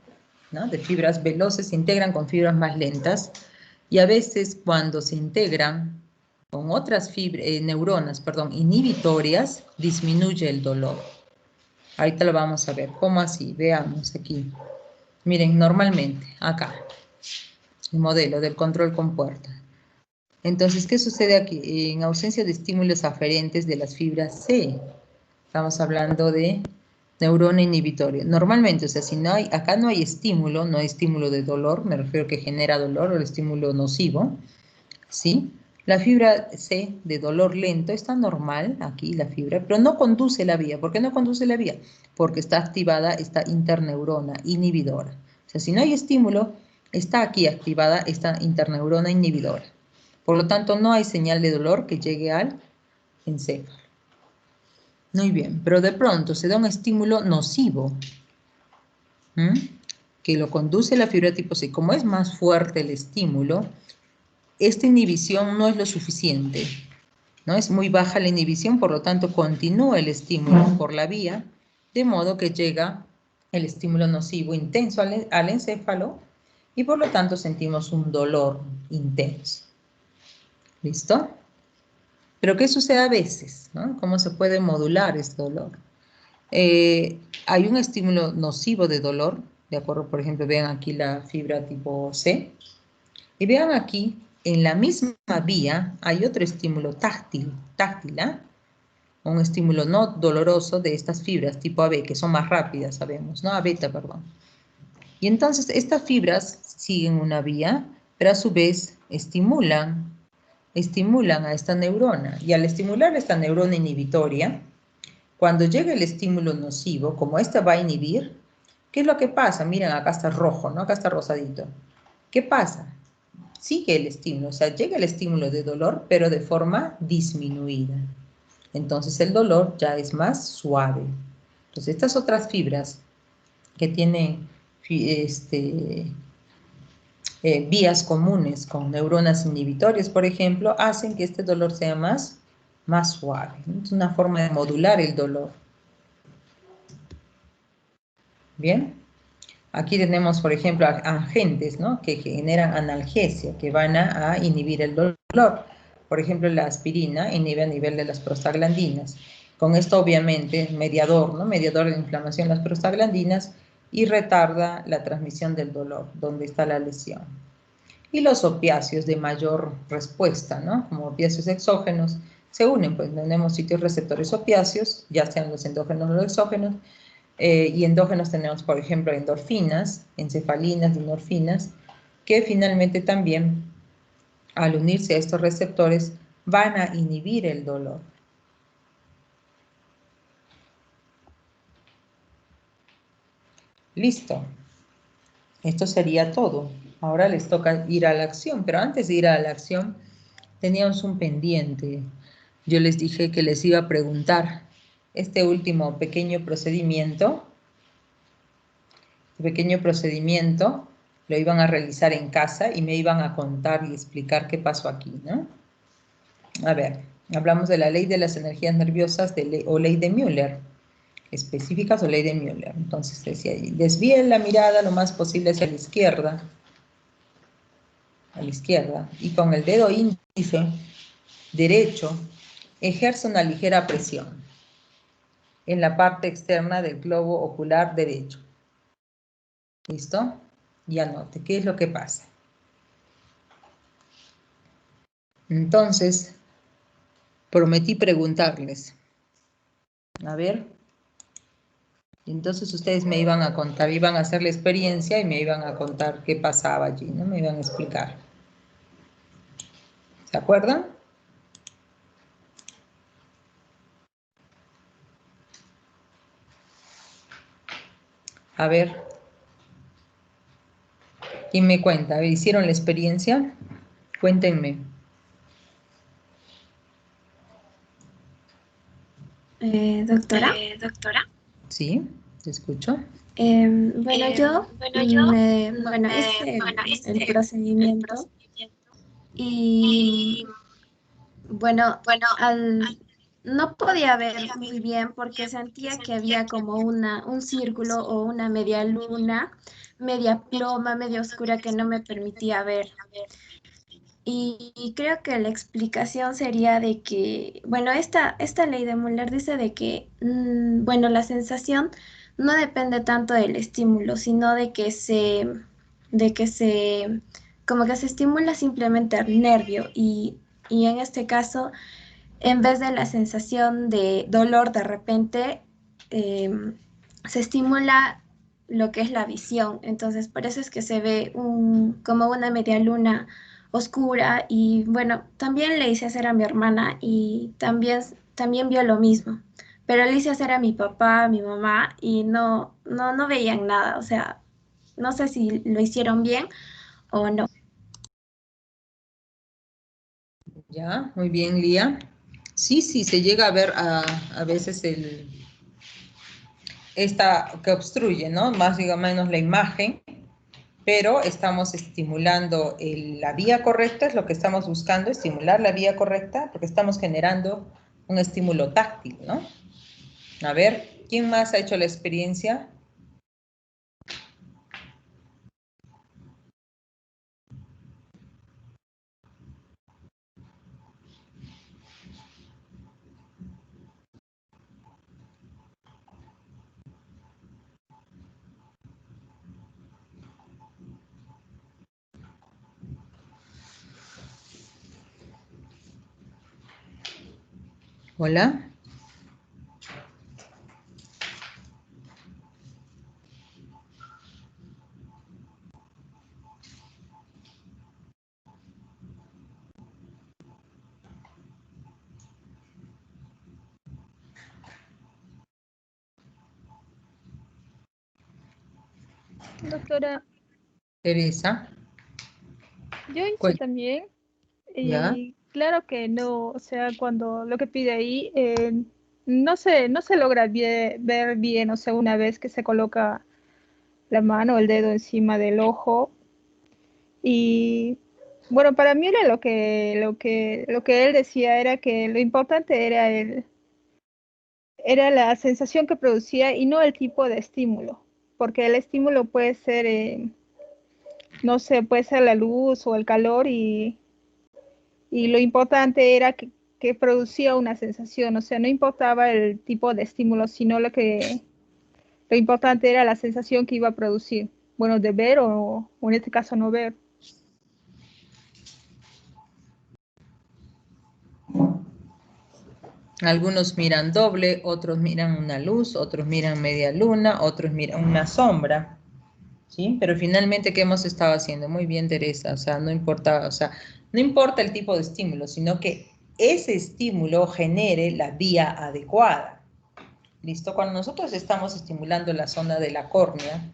¿no? De fibras veloces se integran con fibras más lentas y a veces cuando se integran con otras neuronas, inhibitorias, disminuye el dolor. Ahorita lo vamos a ver. ¿Cómo así? Veamos aquí. Miren, normalmente, acá, el modelo del control con puerta. Entonces, ¿qué sucede aquí? En ausencia de estímulos aferentes de las fibras C, estamos hablando de neurona inhibitoria. Normalmente, o sea, si no hay, acá no hay estímulo de dolor, me refiero que genera dolor o el estímulo nocivo, ¿sí? La fibra C de dolor lento está normal, aquí la fibra, pero no conduce la vía. ¿Por qué no conduce la vía? Porque está activada esta interneurona inhibidora. O sea, si no hay estímulo, está aquí activada esta interneurona inhibidora. Por lo tanto, no hay señal de dolor que llegue al encéfalo. Muy bien, pero de pronto se da un estímulo nocivo, que lo conduce la fibra tipo C. Como es más fuerte el estímulo, esta inhibición no es lo suficiente, ¿no? Es muy baja la inhibición, por lo tanto continúa el estímulo por la vía, de modo que llega el estímulo nocivo intenso al encéfalo y por lo tanto sentimos un dolor intenso. ¿Listo? Pero ¿qué sucede a veces? ¿No? ¿Cómo se puede modular este dolor? Hay un estímulo nocivo de dolor, de acuerdo, por ejemplo, vean aquí la fibra tipo C, y vean aquí, en la misma vía hay otro estímulo táctil, un estímulo no doloroso de estas fibras tipo AB, que son más rápidas, sabemos, ¿no? A beta, perdón. Y entonces estas fibras siguen una vía, pero a su vez estimulan a esta neurona. Y al estimular esta neurona inhibitoria, cuando llega el estímulo nocivo, como esta va a inhibir, ¿qué es lo que pasa? Miren, acá está rojo, ¿no? Acá está rosadito. ¿Qué pasa? Sigue el estímulo, o sea, llega el estímulo de dolor, pero de forma disminuida. Entonces el dolor ya es más suave. Entonces estas otras fibras que tienen vías comunes con neuronas inhibitorias, por ejemplo, hacen que este dolor sea más suave. Es una forma de modular el dolor. Bien. Aquí tenemos, por ejemplo, agentes, ¿no? Que generan analgesia, que van a inhibir el dolor. Por ejemplo, la aspirina inhibe a nivel de las prostaglandinas. Con esto, obviamente, mediador, ¿no? Mediador de inflamación de las prostaglandinas y retarda la transmisión del dolor, donde está la lesión. Y los opiáceos de mayor respuesta, ¿no? Como opiáceos exógenos, se unen, pues tenemos sitios receptores opiáceos, ya sean los endógenos o los exógenos, y endógenos tenemos, por ejemplo, endorfinas, encefalinas, dinorfinas, que finalmente también, al unirse a estos receptores, van a inhibir el dolor. Listo. Esto sería todo. Ahora les toca ir a la acción, pero antes de ir a la acción, teníamos un pendiente. Yo les dije que les iba a preguntar este último pequeño procedimiento lo iban a realizar en casa y me iban a contar y explicar qué pasó aquí, ¿no? A ver, hablamos de la ley de las energías nerviosas o ley de Müller, específicas o ley de Müller. Entonces decía ahí, desvíen la mirada lo más posible hacia la izquierda, y con el dedo índice derecho ejerce una ligera presión en la parte externa del globo ocular derecho. ¿Listo? Y anote, ¿qué es lo que pasa? Entonces, prometí preguntarles. A ver. Entonces ustedes me iban a contar, iban a hacer la experiencia y me iban a contar qué pasaba allí, ¿no? Me iban a explicar. ¿Se acuerdan? A ver. ¿Quién me cuenta? A ver, ¿hicieron la experiencia? Cuéntenme. Doctora. Sí, te escucho. Bueno, yo hice el procedimiento y bueno, no podía ver muy bien porque sentía que había como un círculo o una media luna, media ploma, media oscura que no me permitía ver. Y creo que la explicación sería de que, bueno, esta ley de Müller dice de que, bueno, la sensación no depende tanto del estímulo, sino de que se, como que se estimula simplemente el nervio y en este caso, en vez de la sensación de dolor de repente, se estimula lo que es la visión. Entonces, por eso es que se ve como una media luna oscura y bueno, también le hice hacer a mi hermana y también vio lo mismo. Pero le hice hacer a mi papá, a mi mamá y no veían nada. O sea, no sé si lo hicieron bien o no. Ya, muy bien, Lía. Sí, sí, se llega a ver a veces esta que obstruye, ¿no? Más o menos la imagen, pero estamos estimulando la vía correcta, es lo que estamos buscando, estimular la vía correcta, porque estamos generando un estímulo táctil, ¿no? A ver, ¿quién más ha hecho la experiencia? Hola. Doctora, Teresa. yo hice también ¿Ya? y claro que no, o sea, cuando lo que pide ahí no se logra ver bien, o sea, una vez que se coloca la mano o el dedo encima del ojo y bueno, para mí era lo que él decía era que lo importante era la sensación que producía y no el tipo de estímulo. porque el estímulo puede ser, no sé, puede ser la luz o el calor y lo importante era que producía una sensación, o sea, no importaba el tipo de estímulo, sino lo importante era la sensación que iba a producir, bueno, de ver o en este caso no ver. Algunos miran doble, otros miran una luz, otros miran media luna, otros miran una sombra, ¿sí? Pero finalmente, ¿qué hemos estado haciendo? Muy bien, Teresa, o sea, no importa, o sea, no importa el tipo de estímulo, sino que ese estímulo genere la vía adecuada. ¿Listo? Cuando nosotros estamos estimulando la zona de la córnea,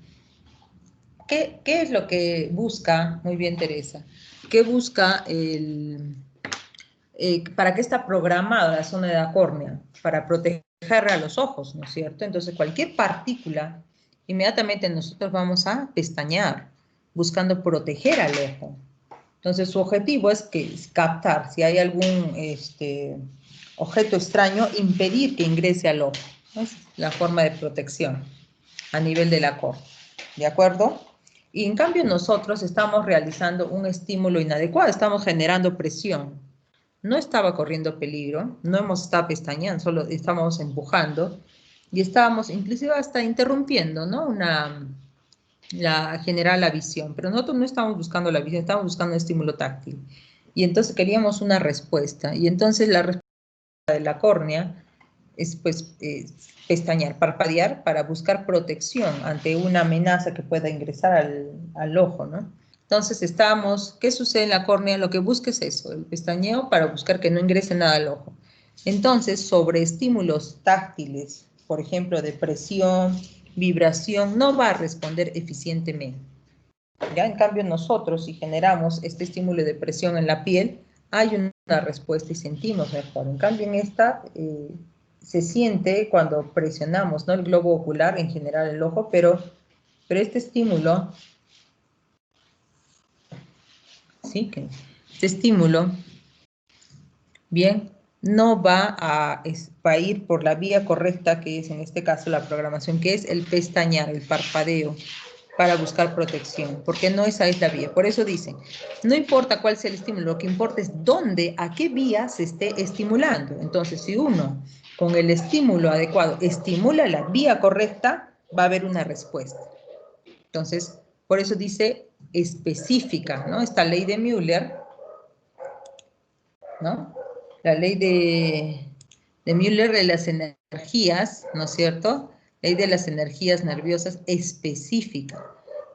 ¿qué es lo que busca? Muy bien, Teresa. ¿Qué busca para qué está programada la zona de la córnea? Para proteger a los ojos, ¿no es cierto? Entonces, cualquier partícula, inmediatamente nosotros vamos a pestañear, buscando proteger al ojo. Entonces, su objetivo es captar si hay algún objeto extraño, impedir que ingrese al ojo. Es la forma de protección a nivel de la córnea. ¿De acuerdo? Y en cambio nosotros estamos realizando un estímulo inadecuado, estamos generando presión. No estaba corriendo peligro, no hemos estado pestañeando, solo estábamos empujando y estábamos inclusive hasta interrumpiendo, ¿no? Generar la visión, pero nosotros no estamos buscando la visión, estamos buscando un estímulo táctil. Y entonces queríamos una respuesta, y entonces la respuesta de la córnea es pues pestañear, parpadear para buscar protección ante una amenaza que pueda ingresar al ojo, ¿no? Entonces ¿qué sucede en la córnea? Lo que busca es eso, el pestañeo para buscar que no ingrese nada al ojo. Entonces, sobre estímulos táctiles, por ejemplo, de presión, vibración, no va a responder eficientemente. ¿Ya? En cambio, nosotros, si generamos este estímulo de presión en la piel, hay una respuesta y sentimos mejor. En cambio, en esta se siente cuando presionamos, ¿no? El globo ocular, en general el ojo, pero este estímulo, ¿sí? Este estímulo, bien, no va a ir por la vía correcta, que es en este caso la programación, que es el pestañear, el parpadeo, para buscar protección, porque no esa es la vía. Por eso dicen, no importa cuál sea el estímulo, lo que importa es dónde, a qué vía se esté estimulando. Entonces, si uno con el estímulo adecuado estimula la vía correcta, va a haber una respuesta. Entonces, por eso dice específica, ¿no? Esta ley de Müller, ¿no? La ley de Müller de las energías, ¿no es cierto? Ley de las energías nerviosas específica.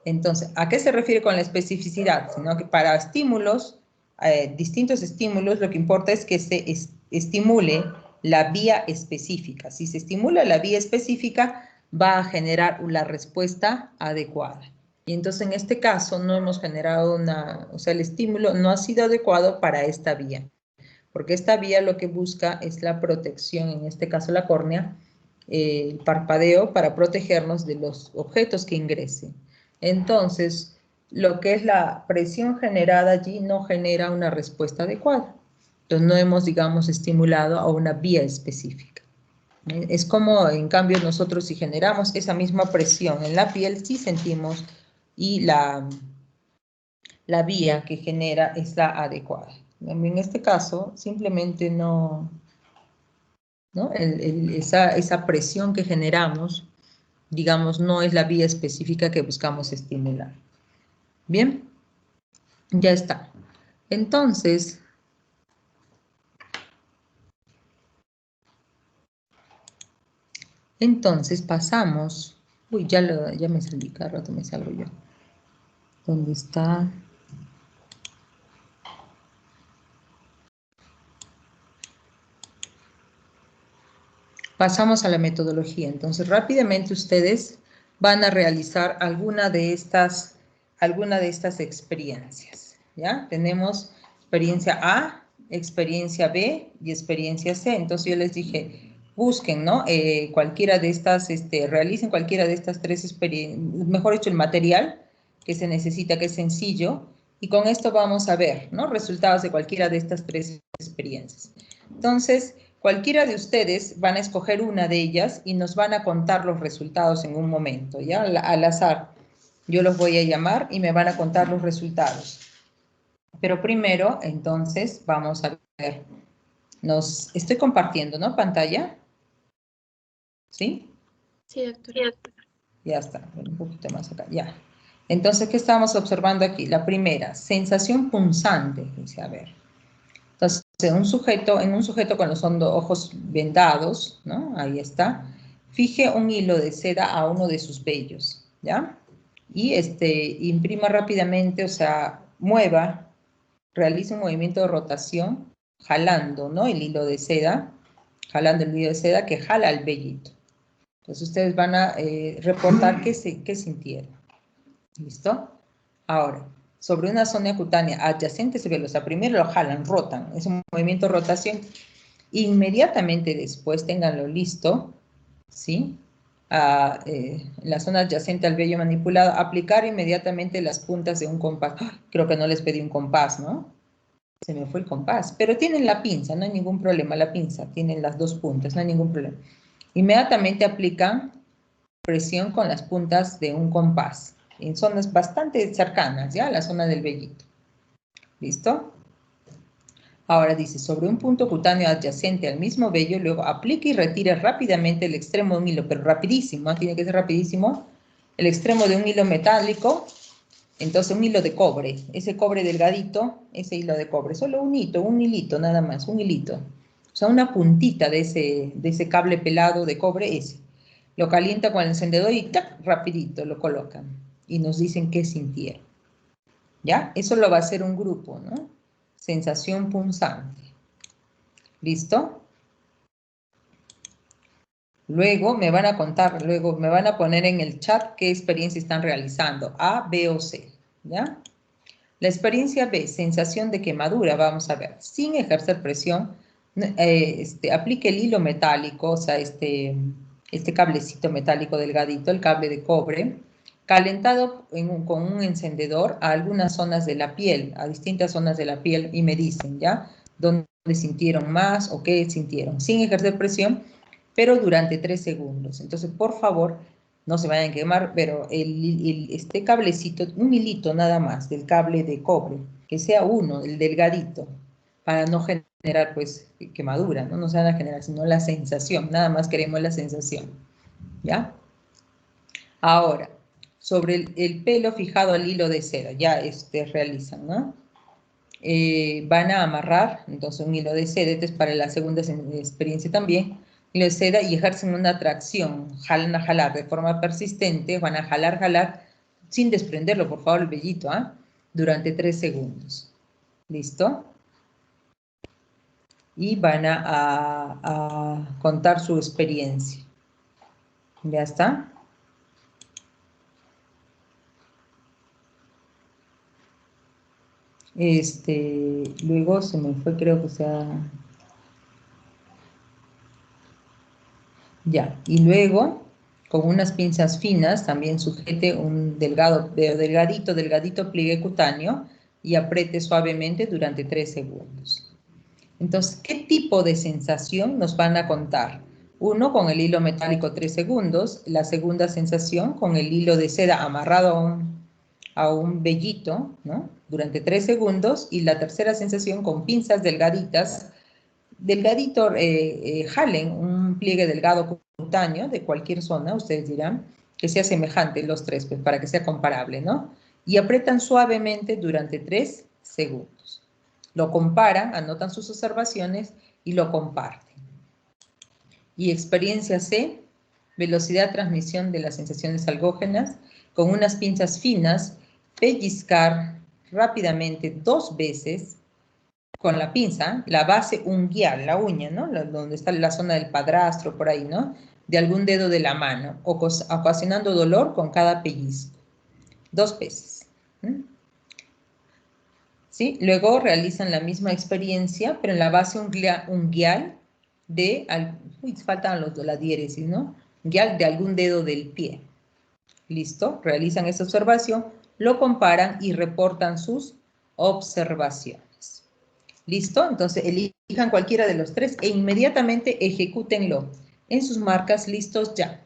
Entonces, ¿a qué se refiere con la especificidad? Sino que para estímulos, distintos estímulos, lo que importa es que se estimule la vía específica. Si se estimula la vía específica, va a generar la respuesta adecuada. Y entonces, en este caso, no hemos generado o sea, el estímulo no ha sido adecuado para esta vía. Porque esta vía lo que busca es la protección, en este caso la córnea, el parpadeo para protegernos de los objetos que ingresen. Entonces, lo que es la presión generada allí no genera una respuesta adecuada. Entonces, no hemos, digamos, estimulado a una vía específica. Es como, en cambio, nosotros si generamos esa misma presión en la piel, sí sentimos y la vía que genera es la adecuada. En este caso, simplemente no, esa presión que generamos, digamos, no es la vía específica que buscamos estimular. Bien, ya está. Entonces, pasamos, uy, ya me salí, cada rato me salgo yo. ¿Dónde está? Pasamos a la metodología. Entonces, rápidamente ustedes van a realizar alguna de estas experiencias, ¿ya? Tenemos experiencia A, experiencia B y experiencia C. Entonces, yo les dije, busquen, ¿no? Cualquiera de estas, realicen cualquiera de estas tres experiencias, mejor dicho, el material que se necesita, que es sencillo, y con esto vamos a ver, ¿no? Resultados de cualquiera de estas tres experiencias. Entonces, Cualquiera de ustedes van a escoger una de ellas y nos van a contar los resultados en un momento, ¿ya? Al azar. Yo los voy a llamar y me van a contar los resultados. Pero primero, entonces, vamos a ver. Estoy compartiendo, ¿no? Pantalla. ¿Sí? Sí, doctora. Ya está, un poquito más acá, ya. Entonces, ¿qué estamos observando aquí? La primera, sensación punzante, dice, a ver. Entonces, en un sujeto con los ojos vendados, ¿no? Ahí está. Fije un hilo de seda a uno de sus vellos, ¿ya? Y imprima rápidamente, o sea, realiza un movimiento de rotación, jalando, ¿no? El hilo de seda, jalando el hilo de seda que jala el vellito. Entonces, ustedes van a reportar qué sintieron. ¿Listo? Ahora, sobre una zona cutánea adyacente se ve, o sea, primero lo jalan, rotan, es un movimiento de rotación. Inmediatamente después, ténganlo listo, ¿sí? En la zona adyacente al vello manipulado, aplicar inmediatamente las puntas de un compás. Creo que no les pedí un compás, ¿no? Se me fue el compás, pero tienen la pinza, no hay ningún problema, la pinza, tienen las dos puntas, no hay ningún problema. Inmediatamente aplican presión con las puntas de un compás, en zonas bastante cercanas, ¿ya? La zona del vellito. ¿Listo? Ahora dice, sobre un punto cutáneo adyacente al mismo vello, luego aplique y retire rápidamente el extremo de un hilo, pero rapidísimo, tiene que ser rapidísimo, el extremo de un hilo metálico, entonces un hilo de cobre, ese cobre delgadito, ese hilo de cobre, solo un hilito nada más, un hilito. O sea, una puntita de ese cable pelado de cobre, ese. Lo calienta con el encendedor y ¡tac! Rapidito lo colocan. Y nos dicen qué sintieron. ¿Ya? Eso lo va a hacer un grupo, ¿no? Sensación punzante. ¿Listo? Luego me van a contar, luego me van a poner en el chat qué experiencia están realizando, A, B o C, ¿ya? La experiencia B, sensación de quemadura, vamos a ver, sin ejercer presión, aplique el hilo metálico, o sea, este cablecito metálico delgadito, el cable de cobre, calentado con un encendedor a algunas zonas de la piel, a distintas zonas de la piel, y me dicen, ¿ya? ¿Dónde sintieron más o qué sintieron? Sin ejercer presión, pero durante 3 segundos. Entonces, por favor, no se vayan a quemar, pero este cablecito, un hilito nada más del cable de cobre, que sea uno, el delgadito, para no generar, pues, quemadura, ¿no? No se van a generar, sino la sensación, nada más queremos la sensación, ¿ya? Ahora, sobre el pelo fijado al hilo de seda, ya realizan, ¿no? Van a amarrar, entonces, un hilo de seda, este es para la segunda experiencia también, hilo de seda, y ejercen una tracción, jalan a jalar de forma persistente, van a jalar, sin desprenderlo, por favor, el vellito, ¿ah? Durante 3 segundos. ¿Listo? Y van a contar su experiencia. ¿Ya está? Luego se me fue, creo que sea... Ya, y luego, con unas pinzas finas, también sujete un delgadito pliegue cutáneo y apriete suavemente durante 3 segundos. Entonces, ¿qué tipo de sensación nos van a contar? Uno, con el hilo metálico 3 segundos, la segunda sensación con el hilo de seda amarrado a un vellito, ¿no? Durante 3 segundos, y la tercera sensación con pinzas delgadito, jalen un pliegue delgado cutáneo de cualquier zona, ustedes dirán, que sea semejante los tres, pues para que sea comparable, ¿no? Y apretan suavemente durante 3 segundos. Lo comparan, anotan sus observaciones y lo comparten. Y experiencia C, velocidad de transmisión de las sensaciones algógenas, con unas pinzas finas, pellizcar rápidamente 2 veces con la pinza, la base unguial, la uña, ¿no? Donde está la zona del padrastro, por ahí, ¿no? De algún dedo de la mano, ocasionando dolor con cada pellizco. 2 veces. ¿Sí? Luego realizan la misma experiencia, pero en la base unguial de... Uy, faltan la diéresis, ¿no? Unguial de algún dedo del pie. ¿Listo? Realizan esa observación, lo comparan y reportan sus observaciones. ¿Listo? Entonces elijan cualquiera de los tres e inmediatamente ejecútenlo en sus marcas. Listos ya.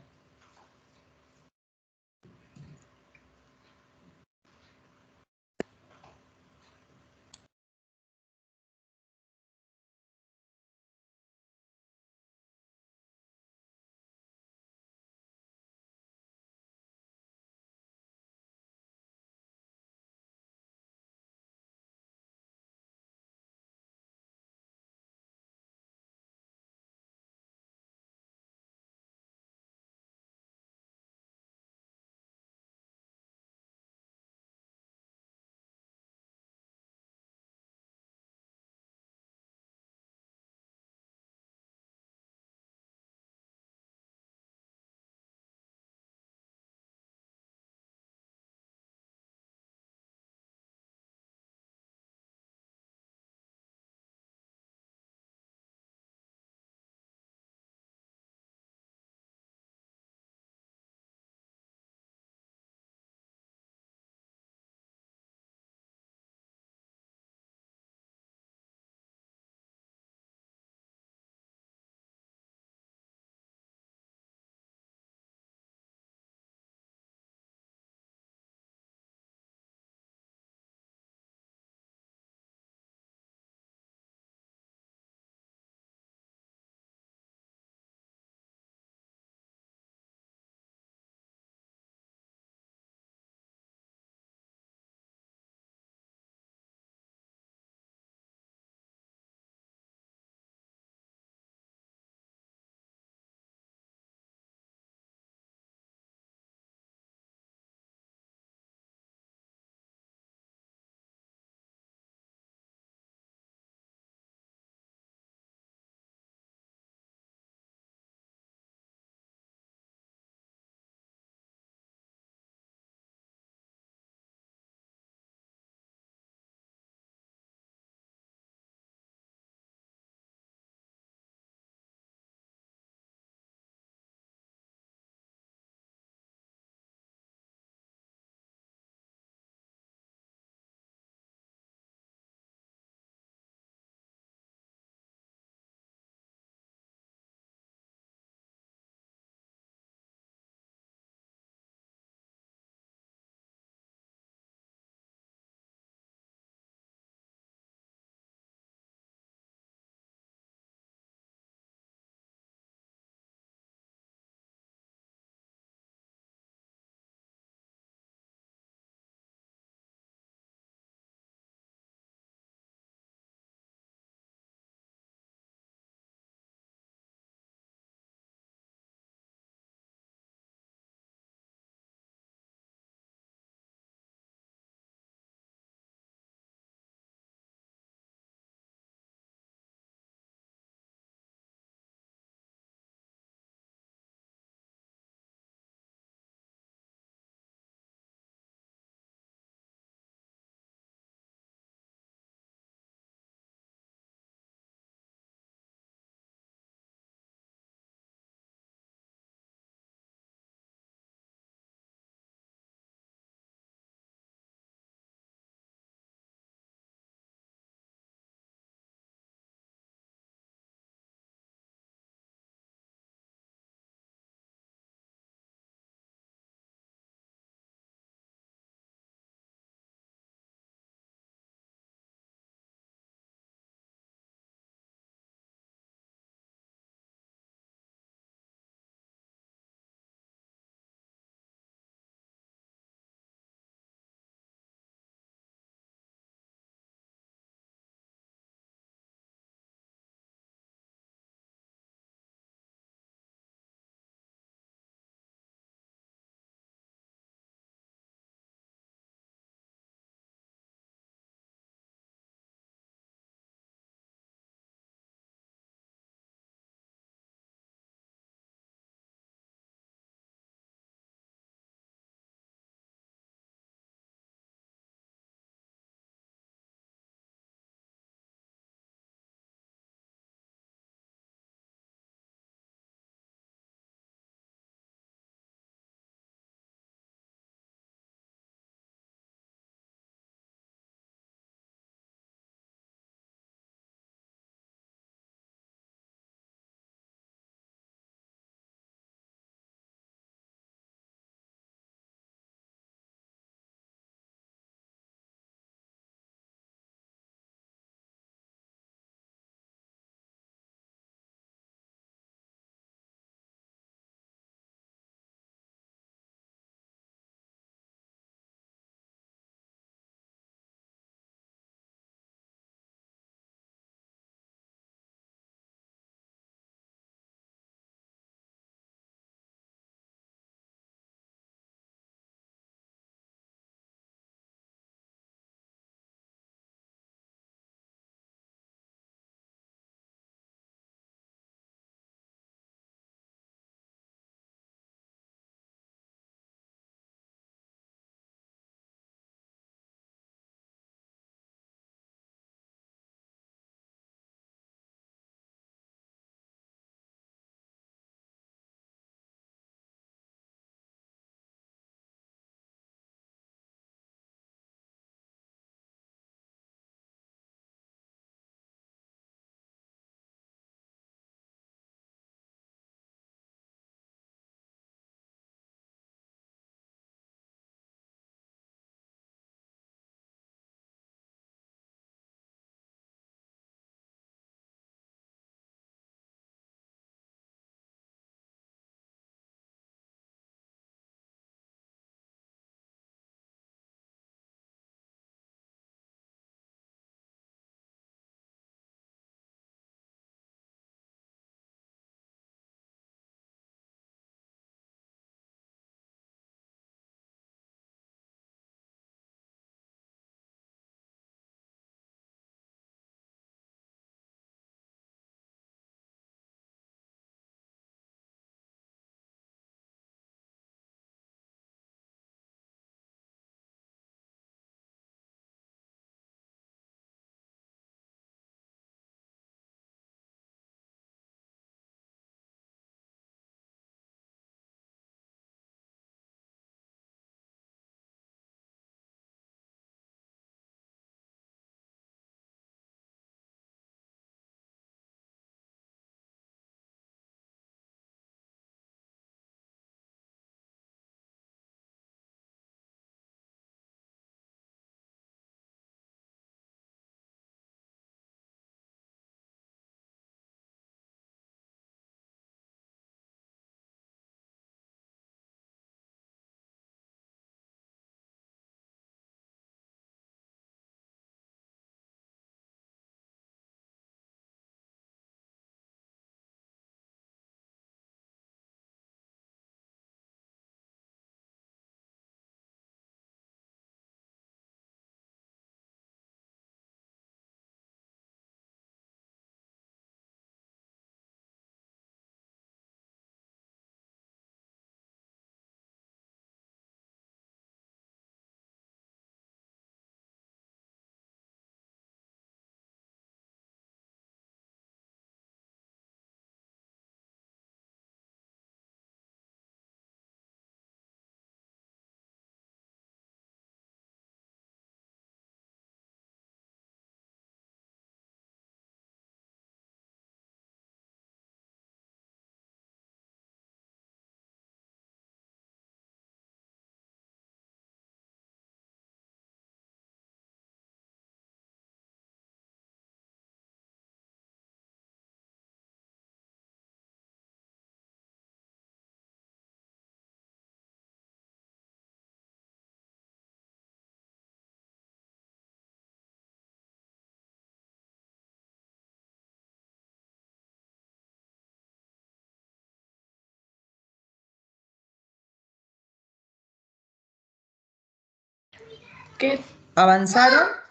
¿Avanzaron?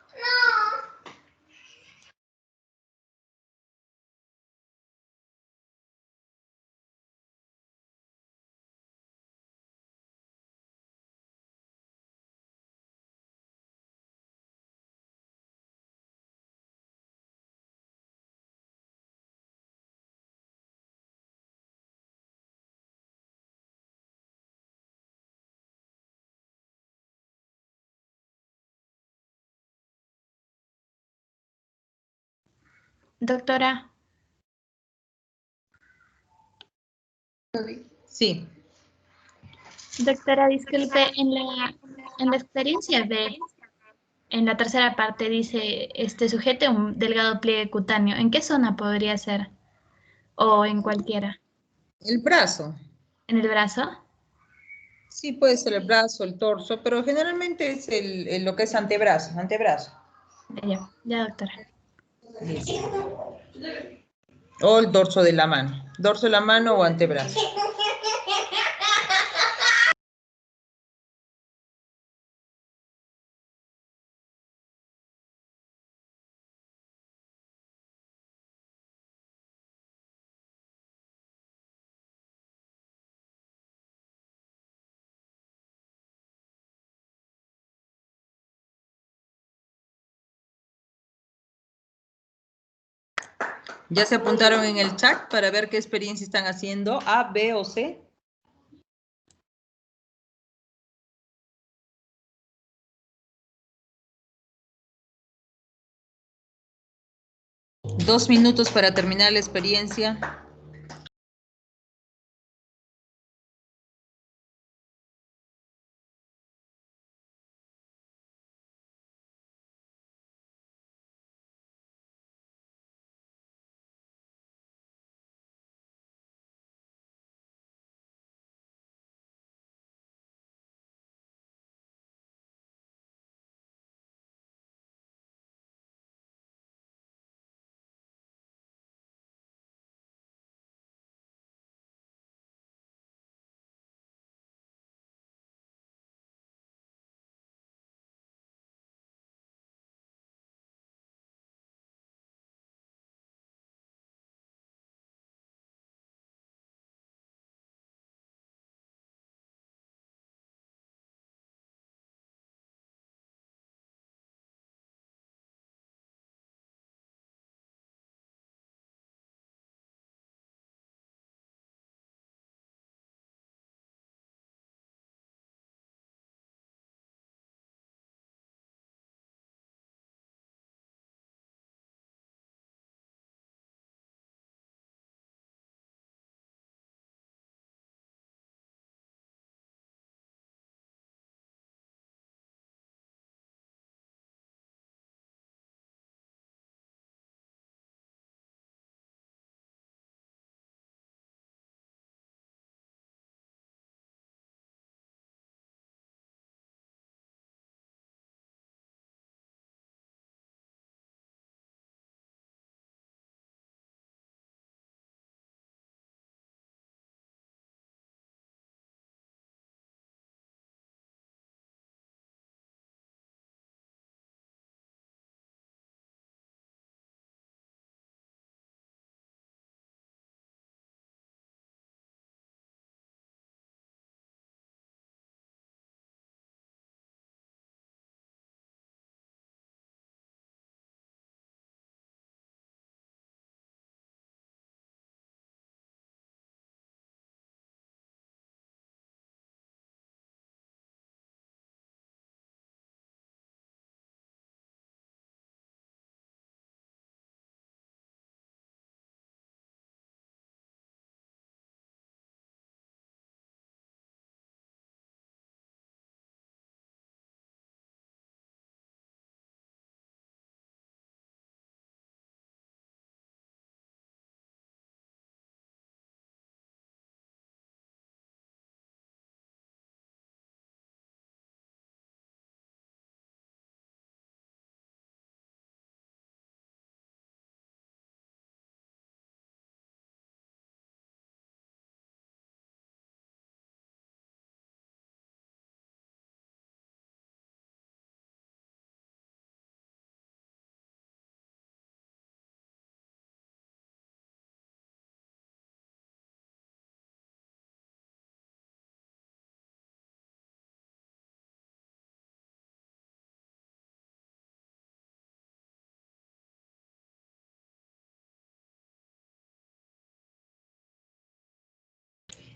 Doctora, Sí. doctora, disculpe, en la experiencia B, en la tercera parte dice, sujete un delgado pliegue cutáneo. ¿En qué zona podría ser? ¿O en cualquiera? El brazo. ¿En el brazo? Sí, puede ser el brazo, el torso, pero generalmente es lo que es antebrazo, antebrazo. Ya, doctora. Listo. O el dorso de la mano. Dorso de la mano o antebrazo. ¿Ya se apuntaron en el chat para ver qué experiencia están haciendo? ¿A, B o C? Dos minutos para terminar la experiencia.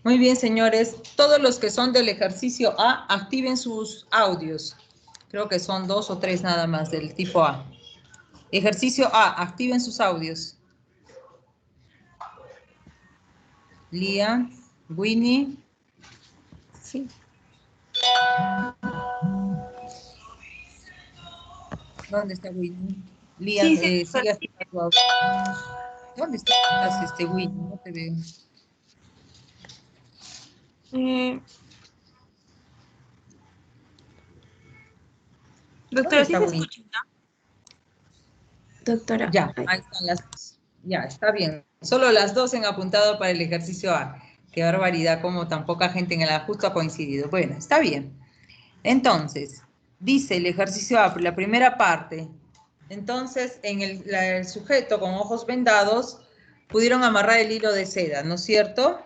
Muy bien, señores. Todos los que son del ejercicio A, activen sus audios. Creo que son 2 o 3 nada más del tipo A. Ejercicio A, activen sus audios. Lía, Winnie. Sí. ¿Dónde está Winnie? Lía, Sí, sí. sigue activando tu audio. ¿Dónde estás, Winnie? No te veo. ¿Dónde Doctora, ¿sí está se Winnie? escucha? Doctora. Ya, Ay, ahí están las dos. Ya, está bien. Solo las dos han apuntado para el ejercicio A. Qué barbaridad, como tan poca gente en el ajuste ha coincidido. Bueno, está bien. Entonces, dice el ejercicio A, la primera parte. Entonces, en el sujeto con ojos vendados pudieron amarrar el hilo de seda, ¿no es cierto?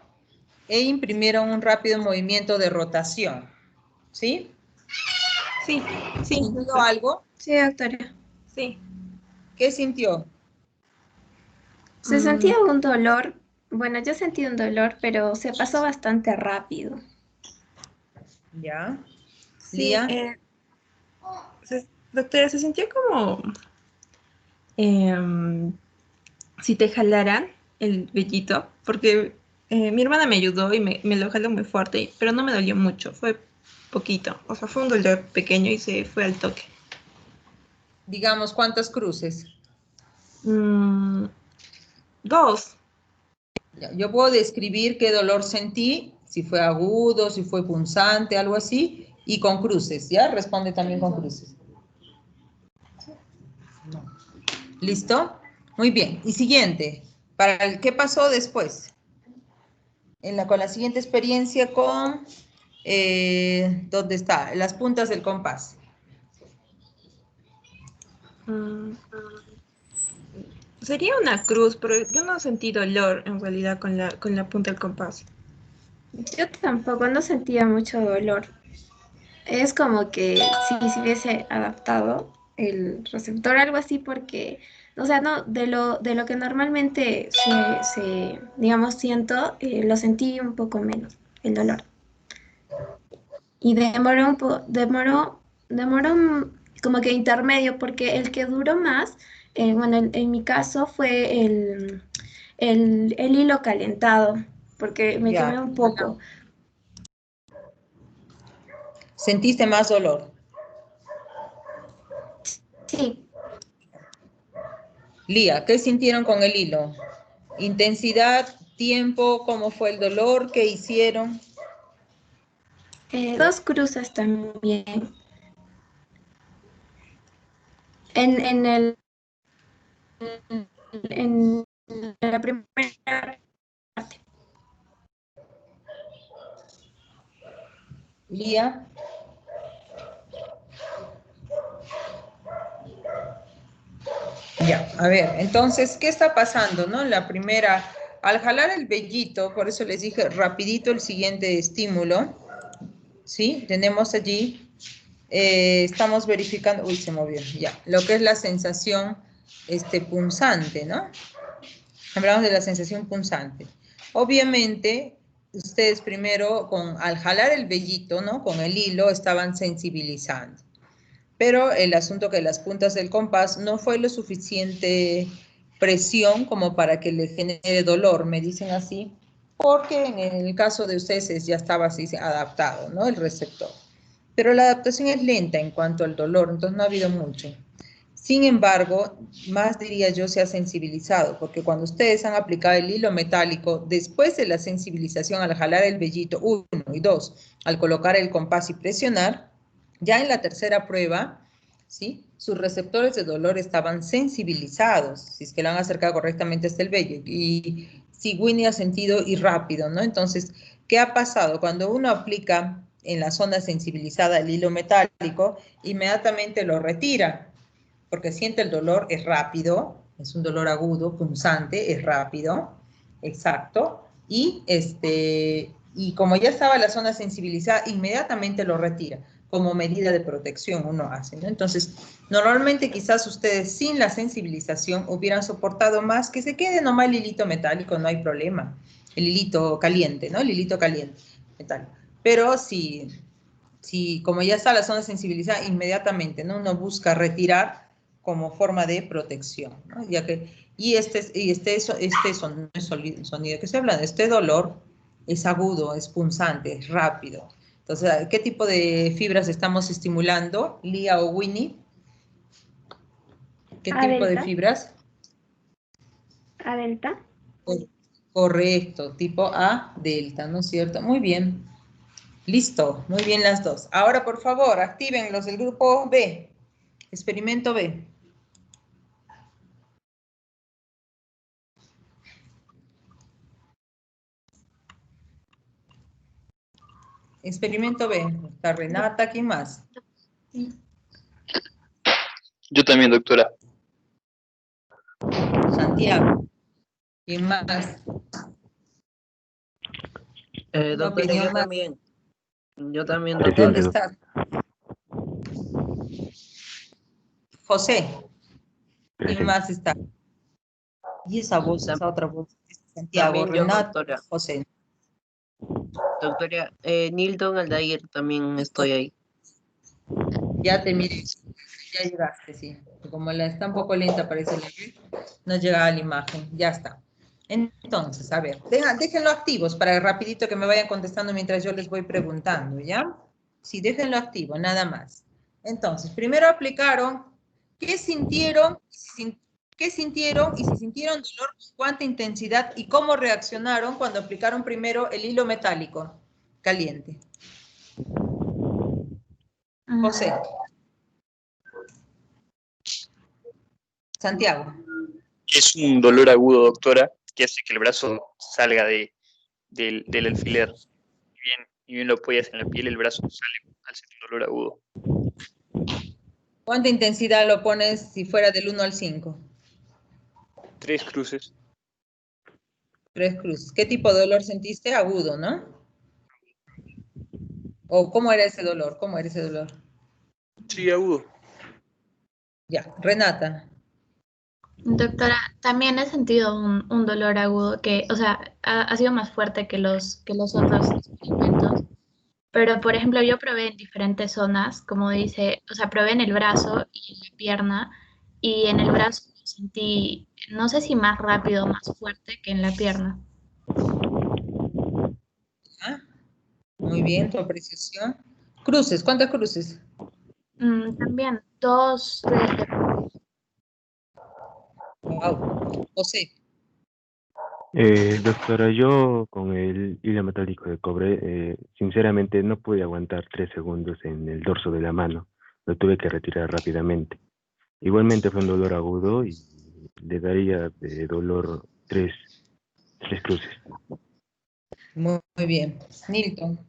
E imprimieron un rápido movimiento de rotación. ¿Sí? Sí, sí, ¿Sintió doctora. algo? sí, doctora. Sí. ¿Qué sintió? Se sentía un dolor. Bueno, yo sentí un dolor, pero se pasó bastante rápido. ¿Ya? Sí, ¿Lía? doctora, se sintió como em, si te jalaran el vellito, porque mi hermana me ayudó y me lo jaló muy fuerte, pero no me dolió mucho, fue poquito, o sea, fue un dolor pequeño y se fue al toque. Digamos, ¿cuántas cruces? Mm, dos. Ya, yo puedo describir qué dolor sentí, si fue agudo, si fue punzante, algo así, y con cruces, ¿ya? Responde también con cruces. No. ¿Listo? Muy bien. Y siguiente, ¿qué pasó después? Con la siguiente experiencia con, ¿dónde está? Las puntas del compás. Mm, sería una cruz, pero yo no sentí dolor en realidad con la punta del compás. Yo tampoco no sentía mucho dolor. Es como que si se hubiese adaptado el receptor, algo así, porque, o sea, no, de lo que normalmente digamos, siento, lo sentí un poco menos, el dolor. Y demoró como que intermedio, porque el que duró más, bueno, en mi caso fue el hilo calentado, porque me Ya. quemé un poco. ¿Sentiste más dolor? Sí, Lía, ¿qué sintieron con el hilo? ¿Intensidad, tiempo, cómo fue el dolor, qué hicieron? dos cruces también. En en la primera parte. Lía. Ya, a ver, entonces, ¿qué está pasando, no? La primera, al jalar el vellito, por eso les dije rapidito el siguiente estímulo, ¿sí? Tenemos allí, estamos verificando, uy, se movió, ya, lo que es la sensación punzante, ¿no? Hablamos de la sensación punzante. Obviamente, ustedes primero, al jalar el vellito, ¿no? Con el hilo, estaban sensibilizando. Pero el asunto que las puntas del compás no fue lo suficiente presión como para que le genere dolor, me dicen así, porque en el caso de ustedes ya estaba así adaptado, ¿no? El receptor. Pero la adaptación es lenta en cuanto al dolor, entonces no ha habido mucho. Sin embargo, más diría yo se ha sensibilizado, porque cuando ustedes han aplicado el hilo metálico, después de la sensibilización al jalar el vellito, 1 y 2, al colocar el compás y presionar, ya en la tercera prueba, ¿sí? Sus receptores de dolor estaban sensibilizados, si es que lo han acercado correctamente hasta el vello, y si Winnie ha sentido y rápido, ¿no? Entonces, ¿qué ha pasado? Cuando uno aplica en la zona sensibilizada el hilo metálico, inmediatamente lo retira, porque siente el dolor, es rápido, es un dolor agudo, punzante, es rápido, exacto, y como ya estaba la zona sensibilizada, inmediatamente lo retira, como medida de protección uno hace, ¿no? Entonces, normalmente quizás ustedes sin la sensibilización hubieran soportado más, que se quede nomás el hilito metálico, no hay problema. el hilito caliente, ¿no? El hilito caliente, metal. Pero si como ya está la zona sensibilizada, inmediatamente, ¿no? Uno busca retirar como forma de protección, ¿no? Ya que, sonido que se habla, este dolor es agudo, es punzante, es rápido. Entonces, ¿qué tipo de fibras estamos estimulando, Lía o Winnie? ¿Qué A tipo de delta. fibras? A delta. Correcto, tipo A delta, ¿no es cierto? Muy bien. Listo, muy bien las dos. Ahora, por favor, activen los del grupo B. Experimento B. Experimento B. Está Renata, ¿quién más? Yo también, doctora. Santiago. ¿Quién más? Una Doctora, opinión más. yo también, ¿Dónde doctora. está? José. ¿Quién más está? Y esa voz, esa otra voz. Santiago, También yo, Renata, doctora. José. Doctora, Nilton Aldair, también estoy ahí. Ya te miré. Ya llegaste, sí. Como está un poco lenta, parece la red, no llega a la imagen. Ya está. Entonces, a ver, déjenlo activos para rapidito que me vayan contestando mientras yo les voy preguntando, ¿ya? Sí, déjenlo activo, nada más. Entonces, primero aplicaron, ¿qué sintieron? ¿Qué sintieron? Y si sintieron dolor, cuánta intensidad y cómo reaccionaron cuando aplicaron primero el hilo metálico caliente. José. Santiago. Es un dolor agudo, doctora, que hace que el brazo salga del alfiler. Y bien lo apoyas en la piel, el brazo sale al ser un dolor agudo. ¿Cuánta intensidad lo pones si fuera del 1 al 5? 3 cruces. 3 cruces. ¿Qué tipo de dolor sentiste? Agudo, ¿no? ¿O cómo era ese dolor? ¿Cómo era ese dolor? Sí, agudo. Ya, Renata. Doctora, también he sentido un dolor agudo que, o sea, ha sido más fuerte que los otros experimentos. Pero, por ejemplo, yo probé en diferentes zonas, como dice, o sea, probé en el brazo y en la pierna, y en el brazo lo sentí, no sé si más rápido, más fuerte que en la pierna. ¿Ah? Muy bien, tu apreciación. Cruces, ¿cuántas cruces? También dos de... Wow. José. Doctora, yo con el hilo metálico de cobre, sinceramente no pude aguantar 3 segundos en el dorso de la mano. Lo tuve que retirar rápidamente. Igualmente fue un dolor agudo y le daría de dolor tres cruces. Muy bien. Nilton.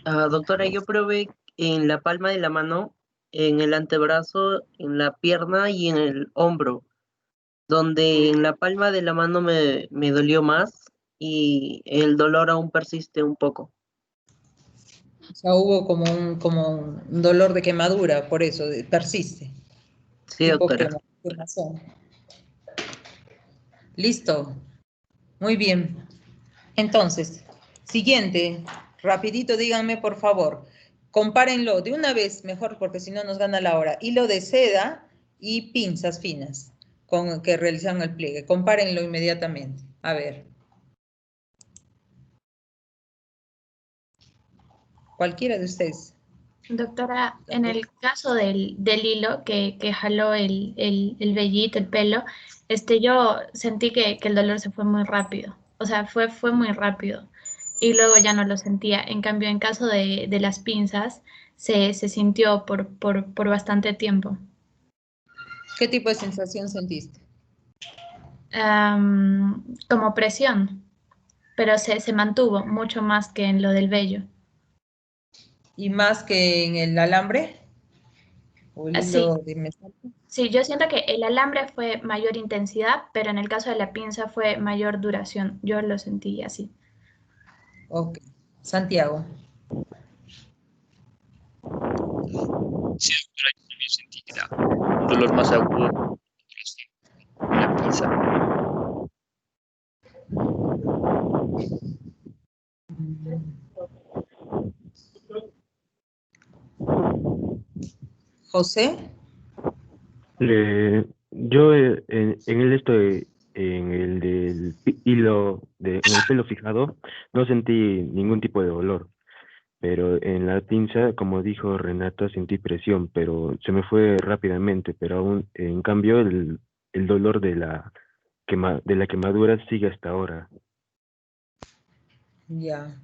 Doctora, yo probé en la palma de la mano, en el antebrazo, en la pierna y en el hombro, donde en la palma de la mano me dolió más y el dolor aún persiste un poco. O sea, hubo como un dolor de quemadura, por eso, persiste. Sí, Tipo doctora. quemazón. Listo. Muy bien. Entonces, siguiente, rapidito díganme por favor, compárenlo de una vez mejor porque si no nos gana la hora, hilo de seda y pinzas finas con que realizaron el pliegue, compárenlo inmediatamente. A ver. Cualquiera de ustedes. Doctora, en el caso del hilo que jaló el vellito, el pelo, yo sentí que el dolor se fue muy rápido. O sea, fue muy rápido. Y luego ya no lo sentía. En cambio, en caso de las pinzas, se sintió por bastante tiempo. ¿Qué tipo de sensación sentiste? Como presión, pero se mantuvo mucho más que en lo del vello. ¿Y más que en el alambre? ¿O el Así. hilo de metal? Sí, yo siento que el alambre fue mayor intensidad, pero en el caso de la pinza fue mayor duración. Yo lo sentí así. Ok. Santiago. Sí, doctora, yo también sentí que era un dolor más agudo que la pinza. José. Yo en el en el del hilo, en el pelo fijado, no sentí ningún tipo de dolor. Pero en la pinza, como dijo Renata, sentí presión, pero se me fue rápidamente. Pero aún, en cambio, el dolor de de la quemadura sigue hasta ahora. Ya.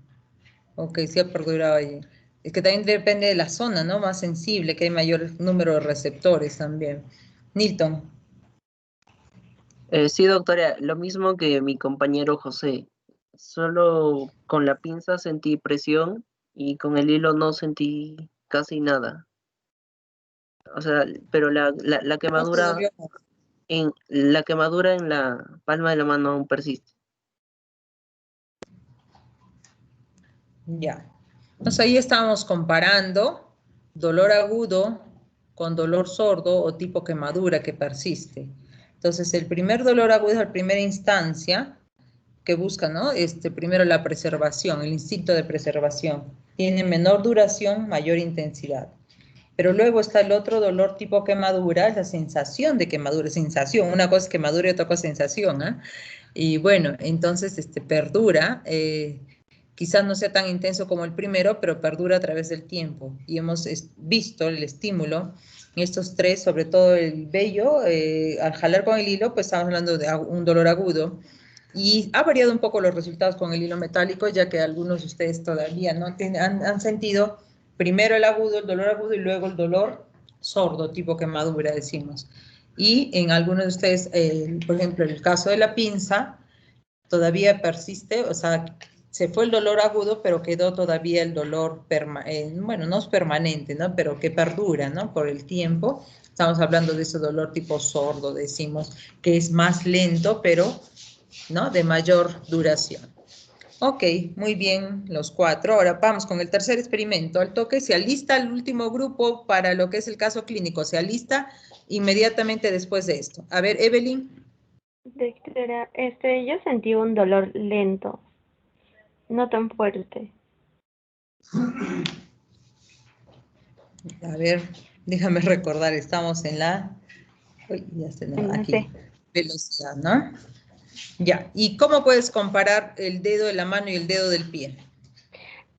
Ok, sí ha perdurado allí. Es que también depende de la zona, ¿no? Más sensible, que hay mayor número de receptores también. Nilton. Sí, doctora, lo mismo que mi compañero José. Solo con la pinza sentí presión y con el hilo no sentí casi nada. O sea, pero la No te quemadura dolió. la quemadura en la palma de la mano aún persiste. Ya. Entonces ahí estábamos comparando dolor agudo con dolor sordo o tipo quemadura que persiste. Entonces el primer dolor agudo es la primera instancia que busca, ¿no? Primero la preservación, el instinto de preservación. Tiene menor duración, mayor intensidad. Pero luego está el otro dolor tipo quemadura, es la sensación de quemadura, sensación. Una cosa es quemadura y otra cosa es sensación, ¿eh? Y bueno, entonces perdura. Quizás no sea tan intenso como el primero, pero perdura a través del tiempo. Y hemos visto el estímulo en estos tres, sobre todo el vello, al jalar con el hilo, pues estamos hablando de un dolor agudo. Y ha variado un poco los resultados con el hilo metálico, ya que algunos de ustedes todavía no han sentido primero el agudo, el dolor agudo, y luego el dolor sordo, tipo quemadura, decimos. Y en algunos de ustedes, por ejemplo, el caso de la pinza, todavía persiste, o sea, se fue el dolor agudo, pero quedó todavía el dolor, bueno, no es permanente, ¿no? Pero que perdura, ¿no? Por el tiempo. Estamos hablando de ese dolor tipo sordo, decimos, que es más lento, pero, ¿no? De mayor duración. Ok, muy bien, los cuatro. Ahora vamos con el tercer experimento. Al toque se alista el último grupo para lo que es el caso clínico. Se alista inmediatamente después de esto. A ver, Evelyn. Doctora, yo sentí un dolor lento, no tan fuerte. A ver, déjame recordar, estamos en la... Uy, ya se me va aquí. Velocidad, ¿no? Ya, ¿y cómo puedes comparar el dedo de la mano y el dedo del pie?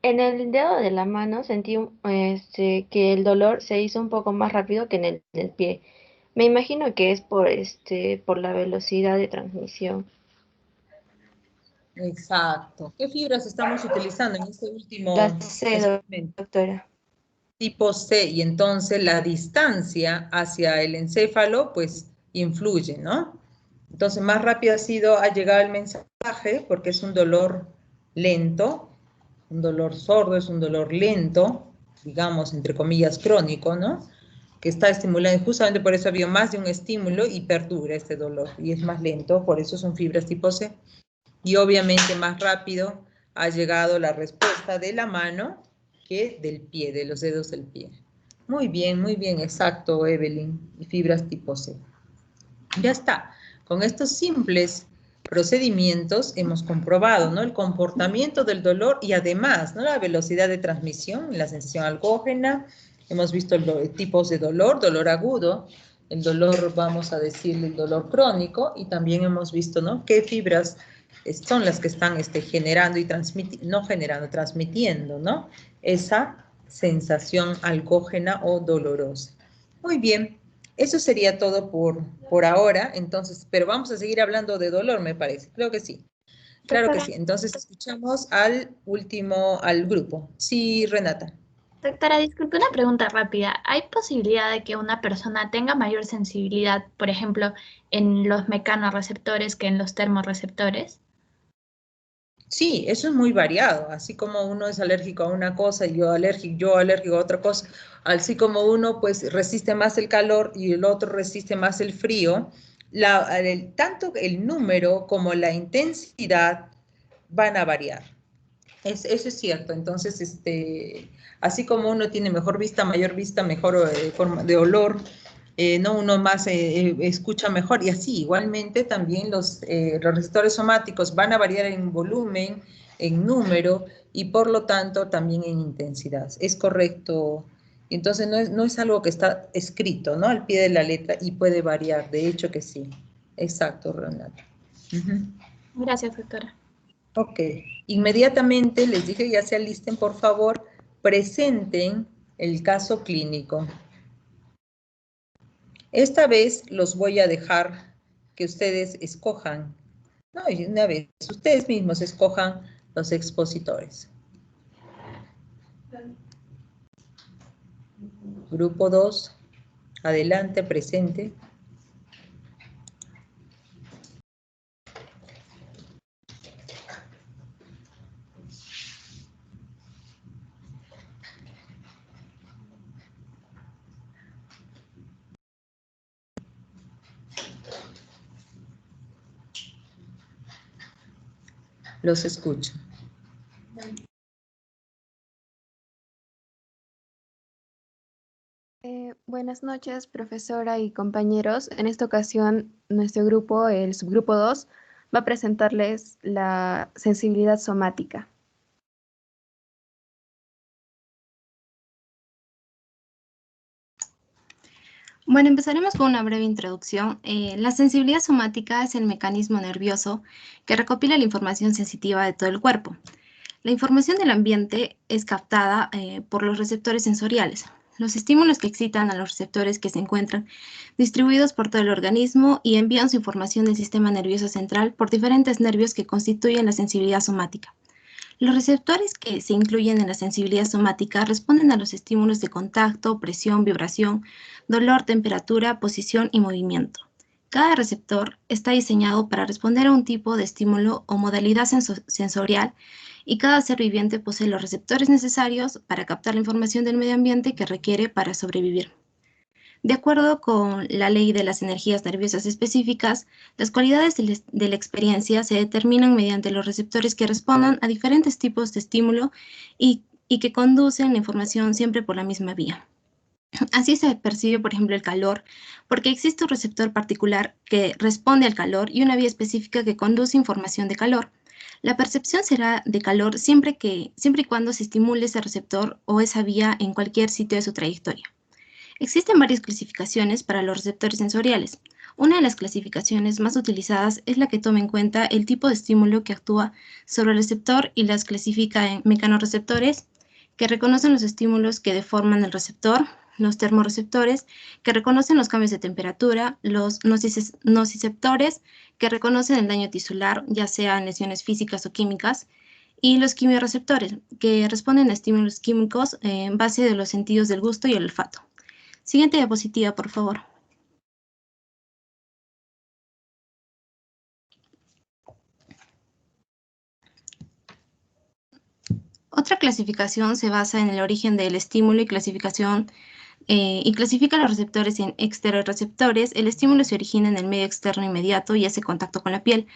En el dedo de la mano sentí que el dolor se hizo un poco más rápido que en el del pie. Me imagino que es por la velocidad de transmisión. Exacto. ¿Qué fibras estamos utilizando en este último La C, experimento? doctora. Tipo C, y entonces la distancia hacia el encéfalo, pues, influye, ¿no? Entonces, más rápido ha llegado el mensaje, porque es un dolor lento, un dolor sordo, es un dolor lento, digamos, entre comillas, crónico, ¿no? Que está estimulando, justamente por eso había más de un estímulo y perdura este dolor, y es más lento, por eso son fibras tipo C. Y obviamente más rápido ha llegado la respuesta de la mano que del pie, de los dedos del pie. Muy bien, exacto, Evelyn. Y fibras tipo C. Ya está. Con estos simples procedimientos hemos comprobado, ¿no? El comportamiento del dolor y además, ¿no? La velocidad de transmisión, la sensación algógena. Hemos visto tipos de dolor agudo, el dolor, vamos a decir, el dolor crónico, y también hemos visto, ¿no? Qué fibras son las que están generando y transmitiendo, ¿no? Esa sensación algógena o dolorosa. Muy bien, eso sería todo por ahora, entonces, pero vamos a seguir hablando de dolor, me parece. Creo que sí. Claro que sí. Entonces escuchamos al grupo. Sí, Renata. Doctora, disculpe una pregunta rápida. ¿Hay posibilidad de que una persona tenga mayor sensibilidad, por ejemplo, en los mecanorreceptores que en los termorreceptores? Sí, eso es muy variado, así como uno es alérgico a una cosa y yo alérgico a otra cosa, así como uno pues resiste más el calor y el otro resiste más el frío, tanto el número como la intensidad van a variar. Eso es cierto, entonces, así como uno tiene mejor vista, mayor vista, mejor forma de olor, ¿no? Uno más escucha mejor, y así igualmente también los receptores somáticos van a variar en volumen, en número, y por lo tanto también en intensidad. Es correcto, Entonces no es algo que está escrito, ¿no? Al pie de la letra y puede variar, de hecho que sí. Exacto, Renata. Gracias, doctora. Ok, inmediatamente les dije ya se alisten, por favor, presenten el caso clínico. Esta vez los voy a dejar que ustedes escojan, no, y una vez, ustedes mismos escojan los expositores. Grupo 2, adelante, presente. Los escucho. Buenas noches, profesora y compañeros. En esta ocasión, nuestro grupo, el subgrupo 2, va a presentarles la sensibilidad somática. Bueno, empezaremos con una breve introducción. La sensibilidad somática es el mecanismo nervioso que recopila la información sensitiva de todo el cuerpo. La información del ambiente es captada por los receptores sensoriales, los estímulos que excitan a los receptores que se encuentran distribuidos por todo el organismo y envían su información del sistema nervioso central por diferentes nervios que constituyen la sensibilidad somática. Los receptores que se incluyen en la sensibilidad somática responden a los estímulos de contacto, presión, vibración, dolor, temperatura, posición y movimiento. Cada receptor está diseñado para responder a un tipo de estímulo o modalidad sensorial y cada ser viviente posee los receptores necesarios para captar la información del medio ambiente que requiere para sobrevivir. De acuerdo con la ley de las energías nerviosas específicas, las cualidades de la experiencia se determinan mediante los receptores que respondan a diferentes tipos de estímulo y que conducen la información siempre por la misma vía. Así se percibe, por ejemplo, el calor, porque existe un receptor particular que responde al calor y una vía específica que conduce información de calor. La percepción será de calor siempre y cuando se estimule ese receptor o esa vía en cualquier sitio de su trayectoria. Existen varias clasificaciones para los receptores sensoriales. Una de las clasificaciones más utilizadas es la que toma en cuenta el tipo de estímulo que actúa sobre el receptor y las clasifica en mecanorreceptores, que reconocen los estímulos que deforman el receptor, los termorreceptores, que reconocen los cambios de temperatura, los nociceptores, que reconocen el daño tisular, ya sean lesiones físicas o químicas, y los quimiorreceptores, que responden a estímulos químicos en base de los sentidos del gusto y el olfato. Siguiente diapositiva, por favor. Otra clasificación se basa en el origen del estímulo y clasifica los receptores en exterorreceptores. El estímulo se origina en el medio externo inmediato y hace contacto con la piel.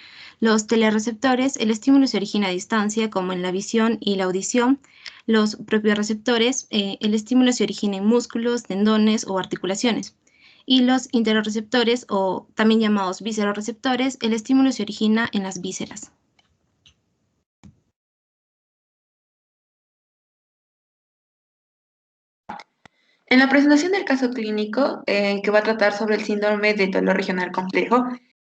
Los telereceptores, el estímulo se origina a distancia, como en la visión y la audición. Los propioreceptores, el estímulo se origina en músculos, tendones o articulaciones. Y los interorreceptores, o también llamados visceroreceptores, el estímulo se origina en las vísceras. En la presentación del caso clínico, que va a tratar sobre el síndrome del dolor regional complejo,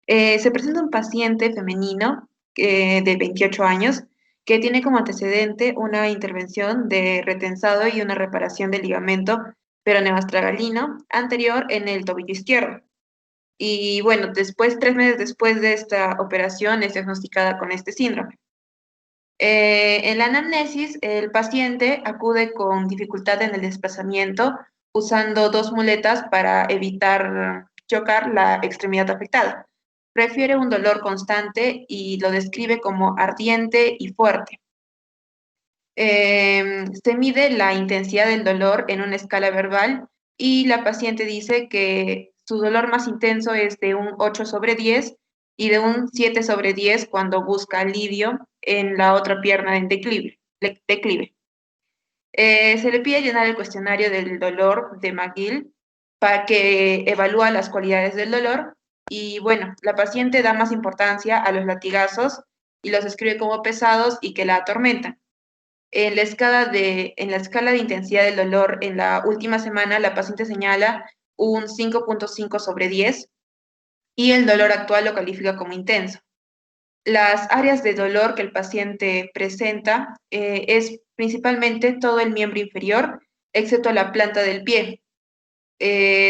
se presenta un paciente femenino de 28 años que tiene como antecedente una intervención de retensado y una reparación del ligamento peroneoastragalino anterior en el tobillo izquierdo. Y bueno, 3 meses después de esta operación es diagnosticada con este síndrome. En la anamnesis, el paciente acude con dificultad en el desplazamiento, usando 2 muletas para evitar chocar la extremidad afectada. Refiere un dolor constante y lo describe como ardiente y fuerte. Se mide la intensidad del dolor en una escala verbal y la paciente dice que su dolor más intenso es de un 8/10 y de un 7/10 cuando busca alivio en la otra pierna en declive. Se le pide llenar el cuestionario del dolor de McGill para que evalúa las cualidades del dolor y bueno, la paciente da más importancia a los latigazos y los escribe como pesados y que la atormentan. En la escala de intensidad del dolor en la última semana, la paciente señala un 5.5 sobre 10 y el dolor actual lo califica como intenso. Las áreas de dolor que el paciente presenta es principalmente todo el miembro inferior, excepto la planta del pie,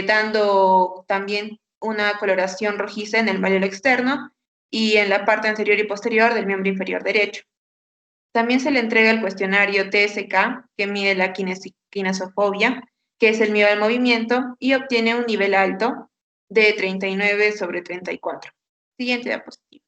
dando también una coloración rojiza en el malleolo externo y en la parte anterior y posterior del miembro inferior derecho. También se le entrega el cuestionario TSK, que mide la kinesofobia, que es el miedo al movimiento, y obtiene un nivel alto de 39 sobre 34. Siguiente diapositiva.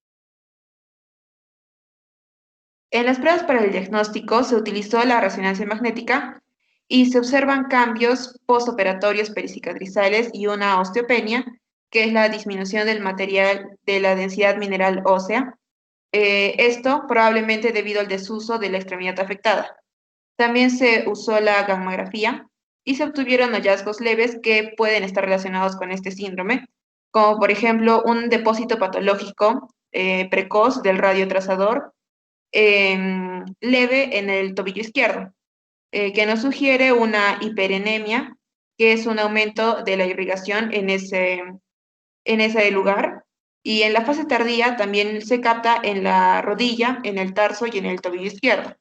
En las pruebas para el diagnóstico se utilizó la resonancia magnética y se observan cambios postoperatorios pericicatrizales y una osteopenia, que es la disminución del material de la densidad mineral ósea. Esto probablemente debido al desuso de la extremidad afectada. También se usó la gammagrafía y se obtuvieron hallazgos leves que pueden estar relacionados con este síndrome, como por ejemplo un depósito patológico precoz del radiotrazador leve en el tobillo izquierdo, que nos sugiere una hiperenemia, que es un aumento de la irrigación en ese lugar. Y en la fase tardía también se capta en la rodilla, en el tarso y en el tobillo izquierdo.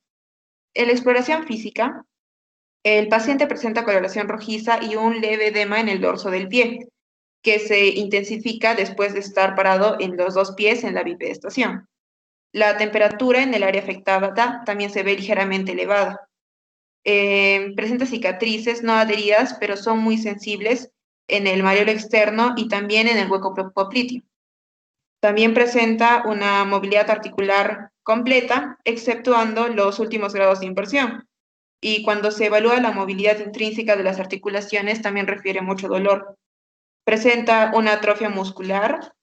En la exploración física, el paciente presenta coloración rojiza y un leve edema en el dorso del pie, que se intensifica después de estar parado en los dos pies en la bipedestación. La temperatura en el área afectada también se ve ligeramente elevada. Presenta cicatrices no adheridas, pero son muy sensibles en el malleolo externo y también en el hueco popliteo. También presenta una movilidad articular completa, exceptuando los últimos grados de inversión. Y cuando se evalúa la movilidad intrínseca de las articulaciones, también refiere mucho dolor. Presenta una atrofia muscular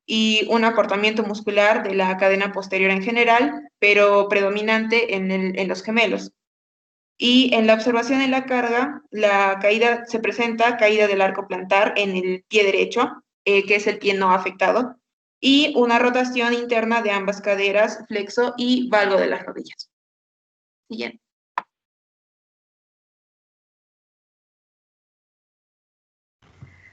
y un acortamiento muscular de la cadena posterior en general, pero predominante en los gemelos. Y en la observación en la carga, se presenta caída del arco plantar en el pie derecho, que es el pie no afectado, y una rotación interna de ambas caderas, flexo y valgo de las rodillas. Siguiente.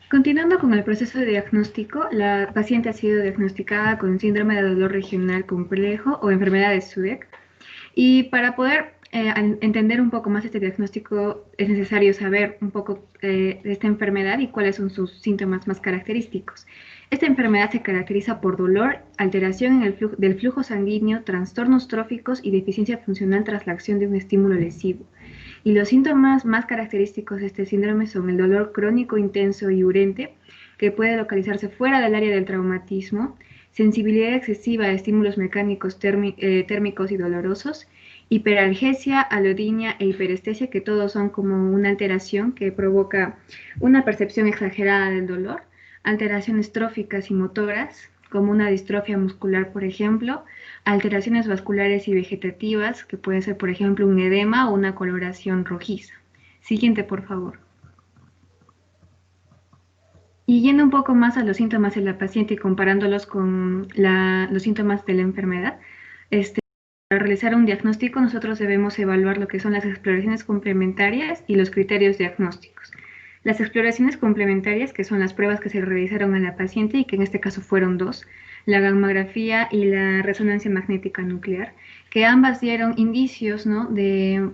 Continuando con el proceso de diagnóstico, la paciente ha sido diagnosticada con síndrome de dolor regional complejo o enfermedad de SUDEC. Y para poder entender un poco más este diagnóstico es necesario saber un poco de esta enfermedad y cuáles son sus síntomas más característicos. Esta enfermedad se caracteriza por dolor, alteración del flujo sanguíneo, trastornos tróficos y deficiencia funcional tras la acción de un estímulo lesivo. Y los síntomas más característicos de este síndrome son el dolor crónico, intenso y urente, que puede localizarse fuera del área del traumatismo, sensibilidad excesiva a estímulos mecánicos térmicos y dolorosos, hiperalgesia, alodinia e hiperestesia, que todos son como una alteración que provoca una percepción exagerada del dolor, alteraciones tróficas y motoras, como una distrofia muscular, por ejemplo, alteraciones vasculares y vegetativas, que puede ser, por ejemplo, un edema o una coloración rojiza. Siguiente, por favor. Y yendo un poco más a los síntomas de la paciente y comparándolos con los síntomas de la enfermedad, para realizar un diagnóstico nosotros debemos evaluar lo que son las exploraciones complementarias y los criterios diagnósticos. Las exploraciones complementarias, que son las pruebas que se realizaron a la paciente y que en este caso fueron dos, la gammagrafía y la resonancia magnética nuclear, que ambas dieron indicios, ¿no?,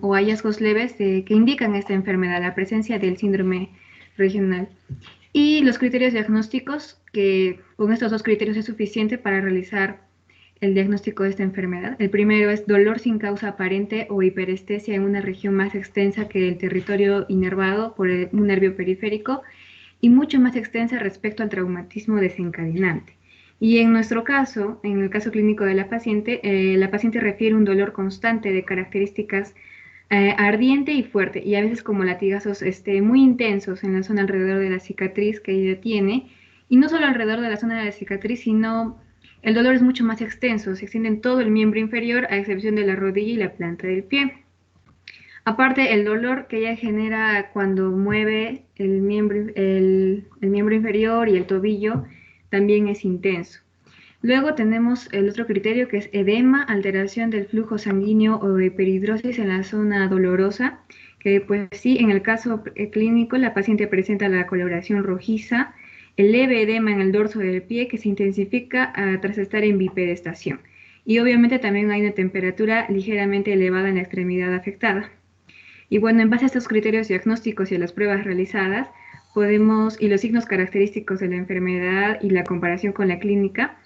o hallazgos leves que indican esta enfermedad, la presencia del síndrome regional. Y los criterios diagnósticos, que con estos dos criterios es suficiente para realizar el diagnóstico de esta enfermedad. El primero es dolor sin causa aparente o hiperestesia en una región más extensa que el territorio inervado por un nervio periférico y mucho más extensa respecto al traumatismo desencadenante. Y en nuestro caso, en el caso clínico de la paciente refiere un dolor constante de características ardiente y fuerte, y a veces como latigazos muy intensos en la zona alrededor de la cicatriz que ella tiene, y no solo alrededor de la zona de la cicatriz, sino el dolor es mucho más extenso, se extiende en todo el miembro inferior a excepción de la rodilla y la planta del pie. Aparte, el dolor que ella genera cuando mueve el miembro inferior y el tobillo también es intenso. Luego tenemos el otro criterio que es edema, alteración del flujo sanguíneo o hiperhidrosis en la zona dolorosa, que pues sí, en el caso clínico la paciente presenta la coloración rojiza, el leve edema en el dorso del pie que se intensifica tras estar en bipedestación. Y obviamente también hay una temperatura ligeramente elevada en la extremidad afectada. Y bueno, en base a estos criterios diagnósticos y a las pruebas realizadas, y los signos característicos de la enfermedad y la comparación con la clínica,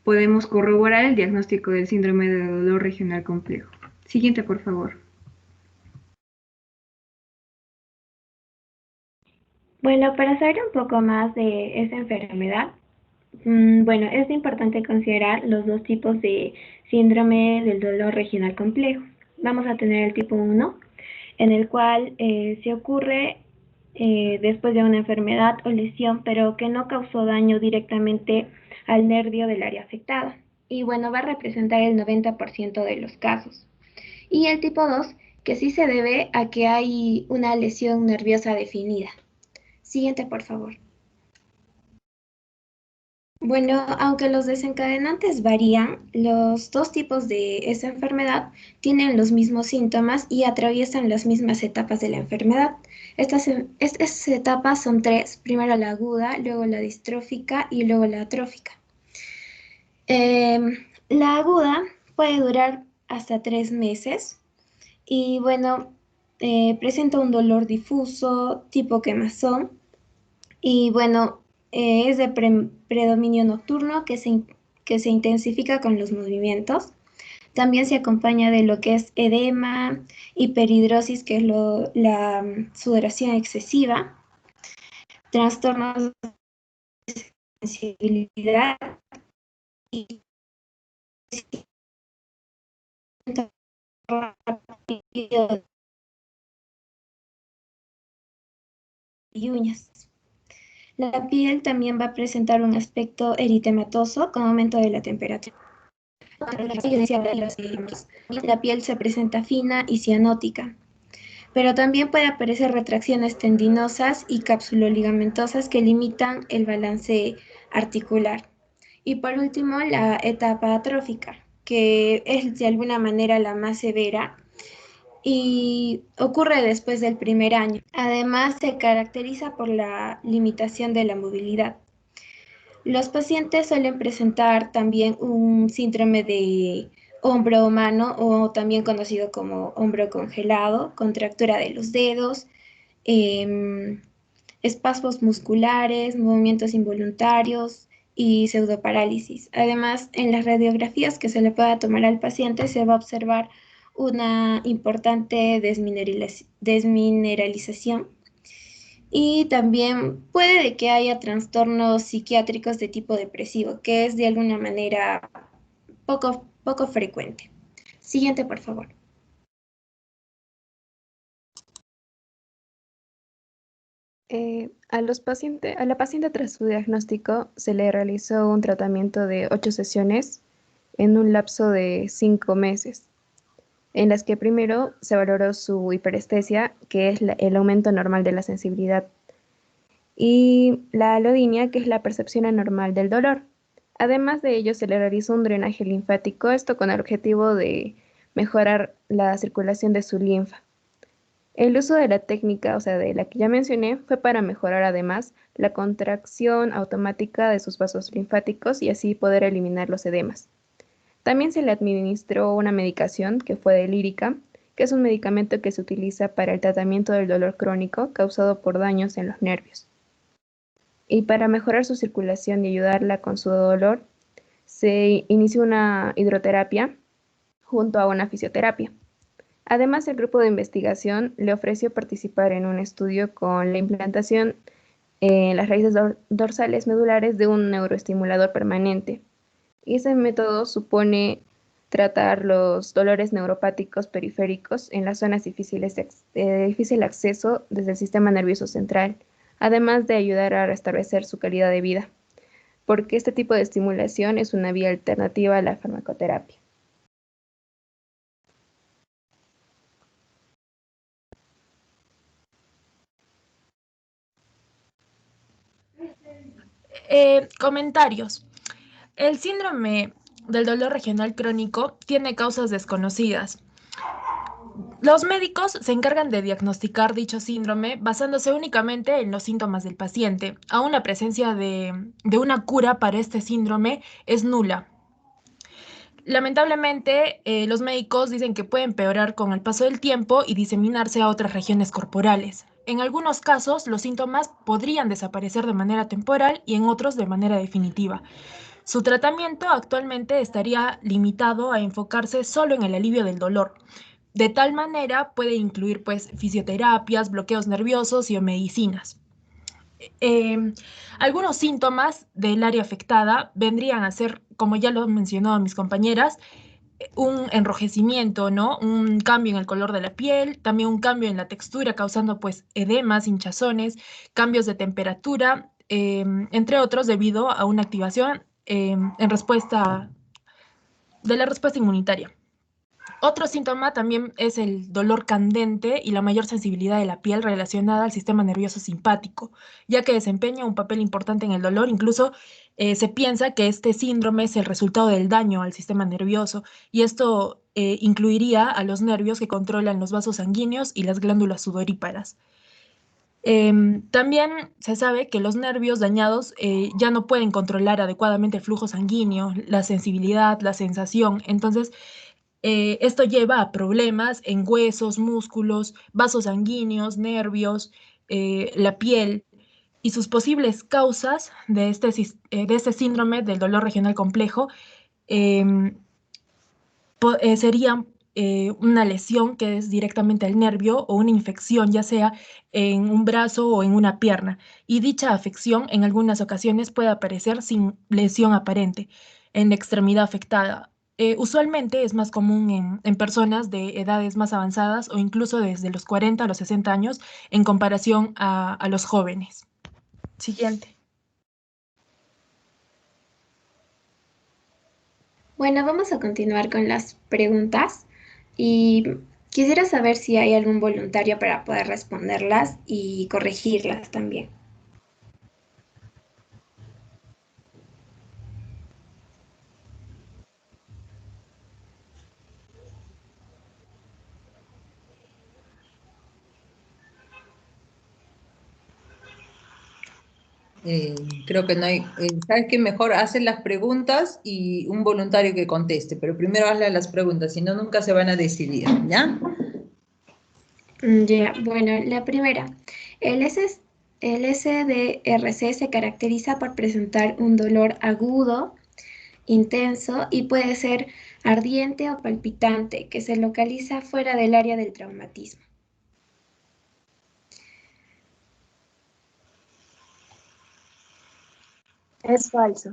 podemos corroborar el diagnóstico del síndrome de dolor regional complejo. Siguiente, por favor. Bueno, para saber un poco más de esta enfermedad, bueno, es importante considerar los dos tipos de síndrome del dolor regional complejo. Vamos a tener el tipo 1, en el cual se ocurre después de una enfermedad o lesión, pero que no causó daño directamente al nervio del área afectada. Y bueno, va a representar el 90% de los casos. Y el tipo 2, que sí se debe a que hay una lesión nerviosa definida. Siguiente, por favor. Bueno, aunque los desencadenantes varían, los dos tipos de esta enfermedad tienen los mismos síntomas y atraviesan las mismas etapas de la enfermedad. Estas etapas son tres: primero la aguda, luego la distrófica y luego la atrófica. La aguda puede durar hasta 3 meses y bueno, presenta un dolor difuso, tipo quemazón, y bueno, es de predominio nocturno que se intensifica con los movimientos. También se acompaña de lo que es edema, hiperhidrosis, que es la sudoración excesiva, trastornos de sensibilidad y rápido y uñas. La piel también va a presentar un aspecto eritematoso con aumento de la temperatura. La piel se presenta fina y cianótica, pero también puede aparecer retracciones tendinosas y capsuloligamentosas que limitan el balance articular. Y por último, la etapa atrófica, que es de alguna manera la más severa y ocurre después del primer año. Además, se caracteriza por la limitación de la movilidad. Los pacientes suelen presentar también un síndrome de hombro o mano, o también conocido como hombro congelado, contractura de los dedos, espasmos musculares, movimientos involuntarios y pseudoparálisis. Además, en las radiografías que se le pueda tomar al paciente se va a observar una importante desmineralización. Y también puede que haya trastornos psiquiátricos de tipo depresivo, que es de alguna manera poco frecuente. Siguiente, por favor. A la paciente tras su diagnóstico se le realizó un tratamiento de 8 sesiones en un lapso de 5 meses, en las que primero se valoró su hiperestesia, que es el aumento normal de la sensibilidad, y la alodinia, que es la percepción anormal del dolor. Además de ello, se le realizó un drenaje linfático, esto con el objetivo de mejorar la circulación de su linfa. El uso de la técnica, o sea, de la que ya mencioné, fue para mejorar además la contracción automática de sus vasos linfáticos y así poder eliminar los edemas. También se le administró una medicación que fue de Lírica, que es un medicamento que se utiliza para el tratamiento del dolor crónico causado por daños en los nervios. Y para mejorar su circulación y ayudarla con su dolor, se inició una hidroterapia junto a una fisioterapia. Además, el grupo de investigación le ofreció participar en un estudio con la implantación en las raíces dorsales medulares de un neuroestimulador permanente. Y ese método supone tratar los dolores neuropáticos periféricos en las zonas de difícil acceso desde el sistema nervioso central, además de ayudar a restablecer su calidad de vida, porque este tipo de estimulación es una vía alternativa a la farmacoterapia. Comentarios. El síndrome del dolor regional crónico tiene causas desconocidas. Los médicos se encargan de diagnosticar dicho síndrome basándose únicamente en los síntomas del paciente. Aún la presencia de una cura para este síndrome es nula. Lamentablemente, los médicos dicen que puede empeorar con el paso del tiempo y diseminarse a otras regiones corporales. En algunos casos, los síntomas podrían desaparecer de manera temporal y en otros de manera definitiva. Su tratamiento actualmente estaría limitado a enfocarse solo en el alivio del dolor. De tal manera puede incluir pues fisioterapias, bloqueos nerviosos y o medicinas. Algunos síntomas del área afectada vendrían a ser, como ya lo han mencionado mis compañeras, un enrojecimiento, ¿no? Un cambio en el color de la piel, también un cambio en la textura causando pues edemas, hinchazones, cambios de temperatura, entre otros debido a una activación en respuesta de la respuesta inmunitaria. Otro síntoma también es el dolor candente y la mayor sensibilidad de la piel relacionada al sistema nervioso simpático, ya que desempeña un papel importante en el dolor. Incluso se piensa que este síndrome es el resultado del daño al sistema nervioso y esto incluiría a los nervios que controlan los vasos sanguíneos y las glándulas sudoríparas. También se sabe que los nervios dañados ya no pueden controlar adecuadamente el flujo sanguíneo, la sensibilidad, la sensación. Entonces, esto lleva a problemas en huesos, músculos, vasos sanguíneos, nervios, la piel y sus posibles causas de este síndrome del dolor regional complejo em, serían una lesión que es directamente al nervio o una infección, ya sea en un brazo o en una pierna. Y dicha afección en algunas ocasiones puede aparecer sin lesión aparente en la extremidad afectada. Usualmente es más común en personas de edades más avanzadas o incluso desde los 40 a los 60 años en comparación a los jóvenes. Siguiente. Bueno, vamos a continuar con las preguntas y quisiera saber si hay algún voluntario para poder responderlas y corregirlas también. Creo que no hay, ¿sabes qué? Mejor hacer las preguntas y un voluntario que conteste, pero primero hazle las preguntas, si no, nunca se van a decidir, ¿ya? Ya, bueno, la primera. El, S- el SDRC se caracteriza por presentar un dolor agudo, intenso y puede ser ardiente o palpitante, que se localiza fuera del área del traumatismo. Es falso.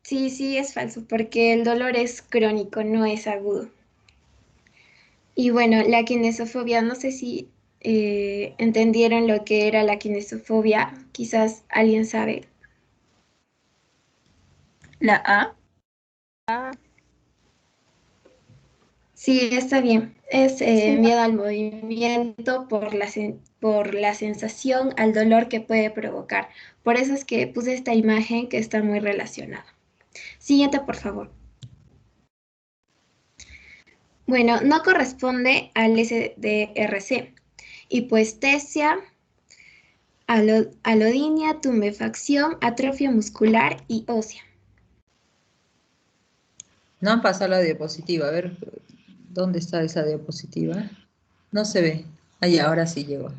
Sí, es falso, porque el dolor es crónico, no es agudo. Y bueno, la kinesofobia, no sé si entendieron lo que era la kinesofobia, quizás alguien sabe. La A. Sí, está bien. Es miedo al movimiento por la sensación, al dolor que puede provocar. Por eso es que puse esta imagen que está muy relacionada. Siguiente, por favor. Bueno, no corresponde al SDRC. Hipoestesia, alodinia, tumefacción, atrofia muscular y ósea. No han pasado la diapositiva, a ver, ¿dónde está esa diapositiva? No se ve. Ahí, ahora sí llegó.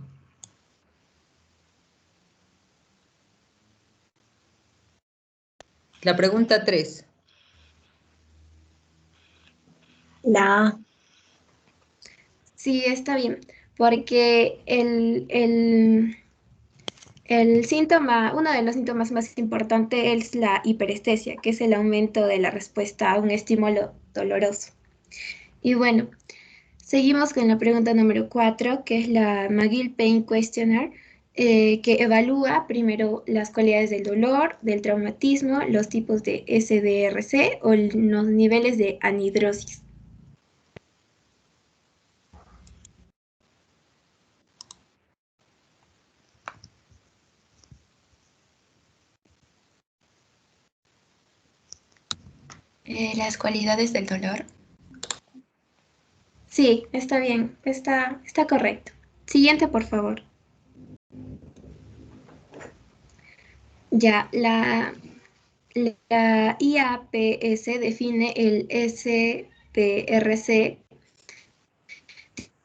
La pregunta 3. La A. Sí, está bien, porque el síntoma, uno de los síntomas más importantes es la hiperestesia, que es el aumento de la respuesta a un estímulo doloroso. Y bueno, seguimos con la pregunta número 4, que es la McGill Pain Questionnaire, que evalúa primero las cualidades del dolor, del traumatismo, los tipos de SDRC o los niveles de anhidrosis. Las cualidades del dolor. Sí, está bien, está correcto. Siguiente, por favor. Ya, la IAPS define el SPRC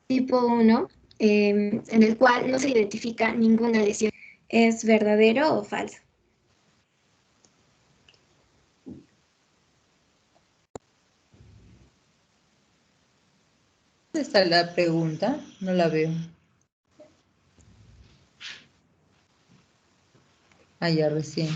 tipo 1, en el cual no se identifica ninguna lesión. ¿Es verdadero o falso? ¿Dónde está la pregunta? No la veo. Ah, ya recién.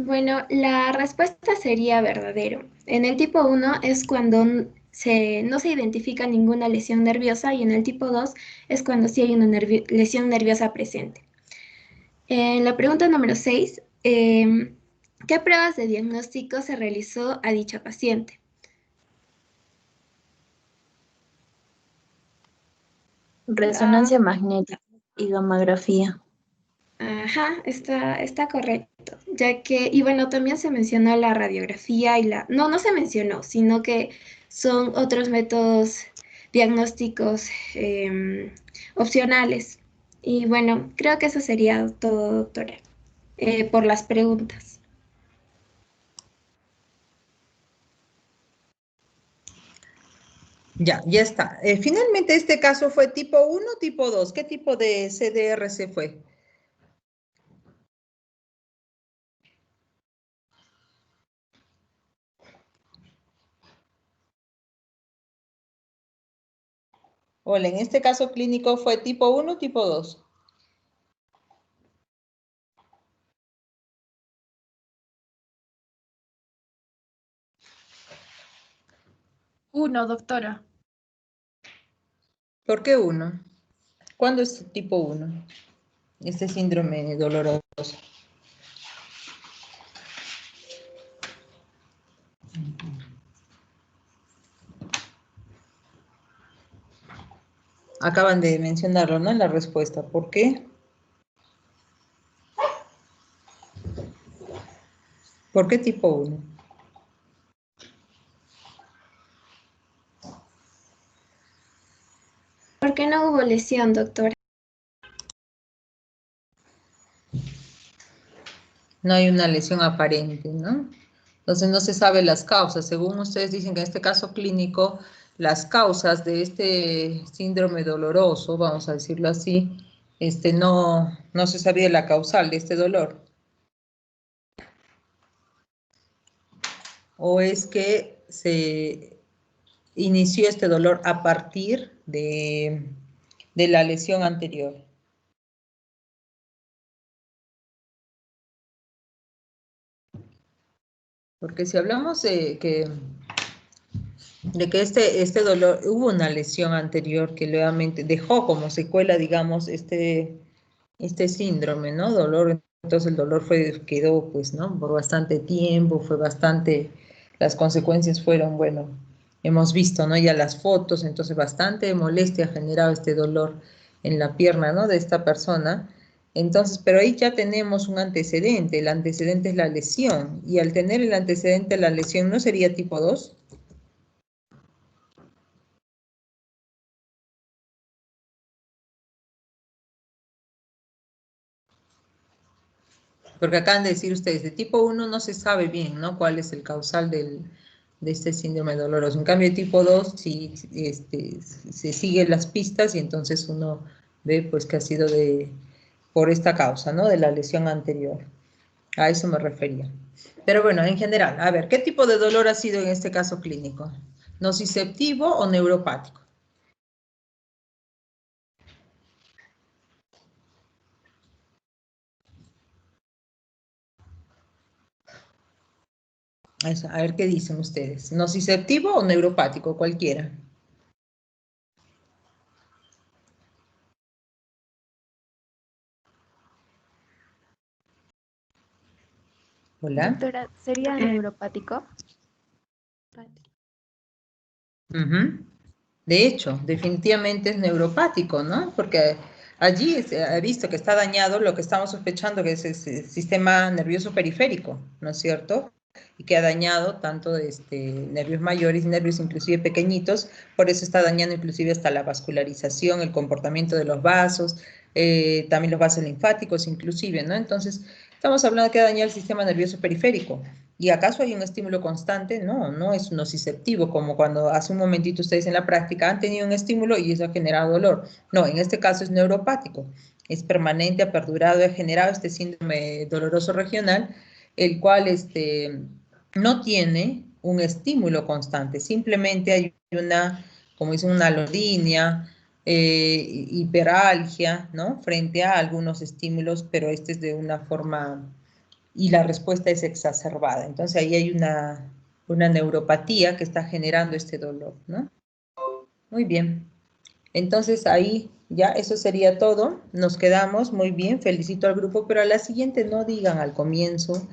Bueno, la respuesta sería verdadero. En el tipo 1 es cuando no se identifica ninguna lesión nerviosa y en el tipo 2 es cuando sí hay una lesión nerviosa presente. En la pregunta número 6, ¿qué pruebas de diagnóstico se realizó a dicha paciente? Resonancia magnética y gammagrafía. Ajá, está correcto, ya que, y bueno, también se mencionó la radiografía y no se mencionó, sino que son otros métodos diagnósticos opcionales. Y bueno, creo que eso sería todo, doctora, por las preguntas. Ya está. Finalmente este caso fue tipo 1 o tipo 2. ¿Qué tipo de CDRC fue? Hola, en este caso clínico fue tipo 1 o tipo 2. Uno, doctora. ¿Por qué 1? ¿Cuándo es tipo 1? Este síndrome doloroso. Acaban de mencionarlo, ¿no? En la respuesta. ¿Por qué? ¿Por qué tipo 1? ¿Por qué no hubo lesión, doctora? No hay una lesión aparente, ¿no? Entonces no se sabe las causas. Según ustedes dicen que en este caso clínico, las causas de este síndrome doloroso, vamos a decirlo así, no se sabía la causal de este dolor. O es que se inició este dolor a partir de la lesión anterior. Porque si hablamos de que este dolor, hubo una lesión anterior que nuevamente dejó como secuela, digamos, este síndrome, ¿no? Dolor, entonces el dolor quedó, pues, ¿no? Por bastante tiempo, las consecuencias fueron, bueno, hemos visto, ¿no? Ya las fotos, entonces bastante molestia ha generado este dolor en la pierna, ¿no? De esta persona. Entonces, pero ahí ya tenemos un antecedente, el antecedente es la lesión, y al tener el antecedente de la lesión, ¿no sería tipo 2? Porque acaban de decir ustedes, de tipo 1 no se sabe bien, ¿no? Cuál es el causal de este síndrome doloroso. En cambio, de tipo 2 sí se siguen las pistas y entonces uno ve pues que ha sido por esta causa, ¿no? De la lesión anterior. A eso me refería. Pero bueno, en general, a ver, ¿qué tipo de dolor ha sido en este caso clínico? ¿Nociceptivo o neuropático? A ver qué dicen ustedes. ¿Nociceptivo o neuropático? Cualquiera. Hola. Doctora, ¿sería neuropático? Ujú. De hecho, definitivamente es neuropático, ¿no? Porque allí se ha visto que está dañado lo que estamos sospechando que es el sistema nervioso periférico, ¿no es cierto? Y que ha dañado tanto nervios mayores y nervios inclusive pequeñitos, por eso está dañando inclusive hasta la vascularización, el comportamiento de los vasos, también los vasos linfáticos inclusive, ¿no? Entonces, estamos hablando de que daña el sistema nervioso periférico. ¿Y acaso hay un estímulo constante? No, no es nociceptivo, como cuando hace un momentito ustedes en la práctica han tenido un estímulo y eso ha generado dolor. No, en este caso es neuropático, es permanente, ha perdurado, ha generado este síndrome doloroso regional, el cual no tiene un estímulo constante, simplemente hay una, como dicen, una alodinia, hiperalgia, ¿no? Frente a algunos estímulos, pero este es de una forma y la respuesta es exacerbada. Entonces ahí hay una neuropatía que está generando este dolor, ¿no? Muy bien. Entonces ahí ya eso sería todo. Nos quedamos muy bien. Felicito al grupo, pero a la siguiente no digan al comienzo,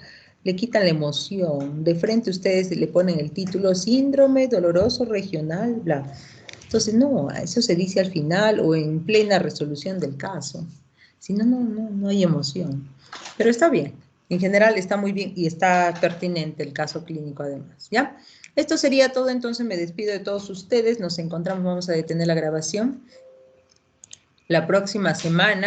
le quitan la emoción. De frente ustedes le ponen el título síndrome doloroso regional, bla. Entonces no, eso se dice al final o en plena resolución del caso. Si no, no hay emoción. Pero está bien. En general está muy bien y está pertinente el caso clínico además, ¿ya? Esto sería todo, entonces me despido de todos ustedes. Nos encontramos, vamos a detener la grabación la próxima semana.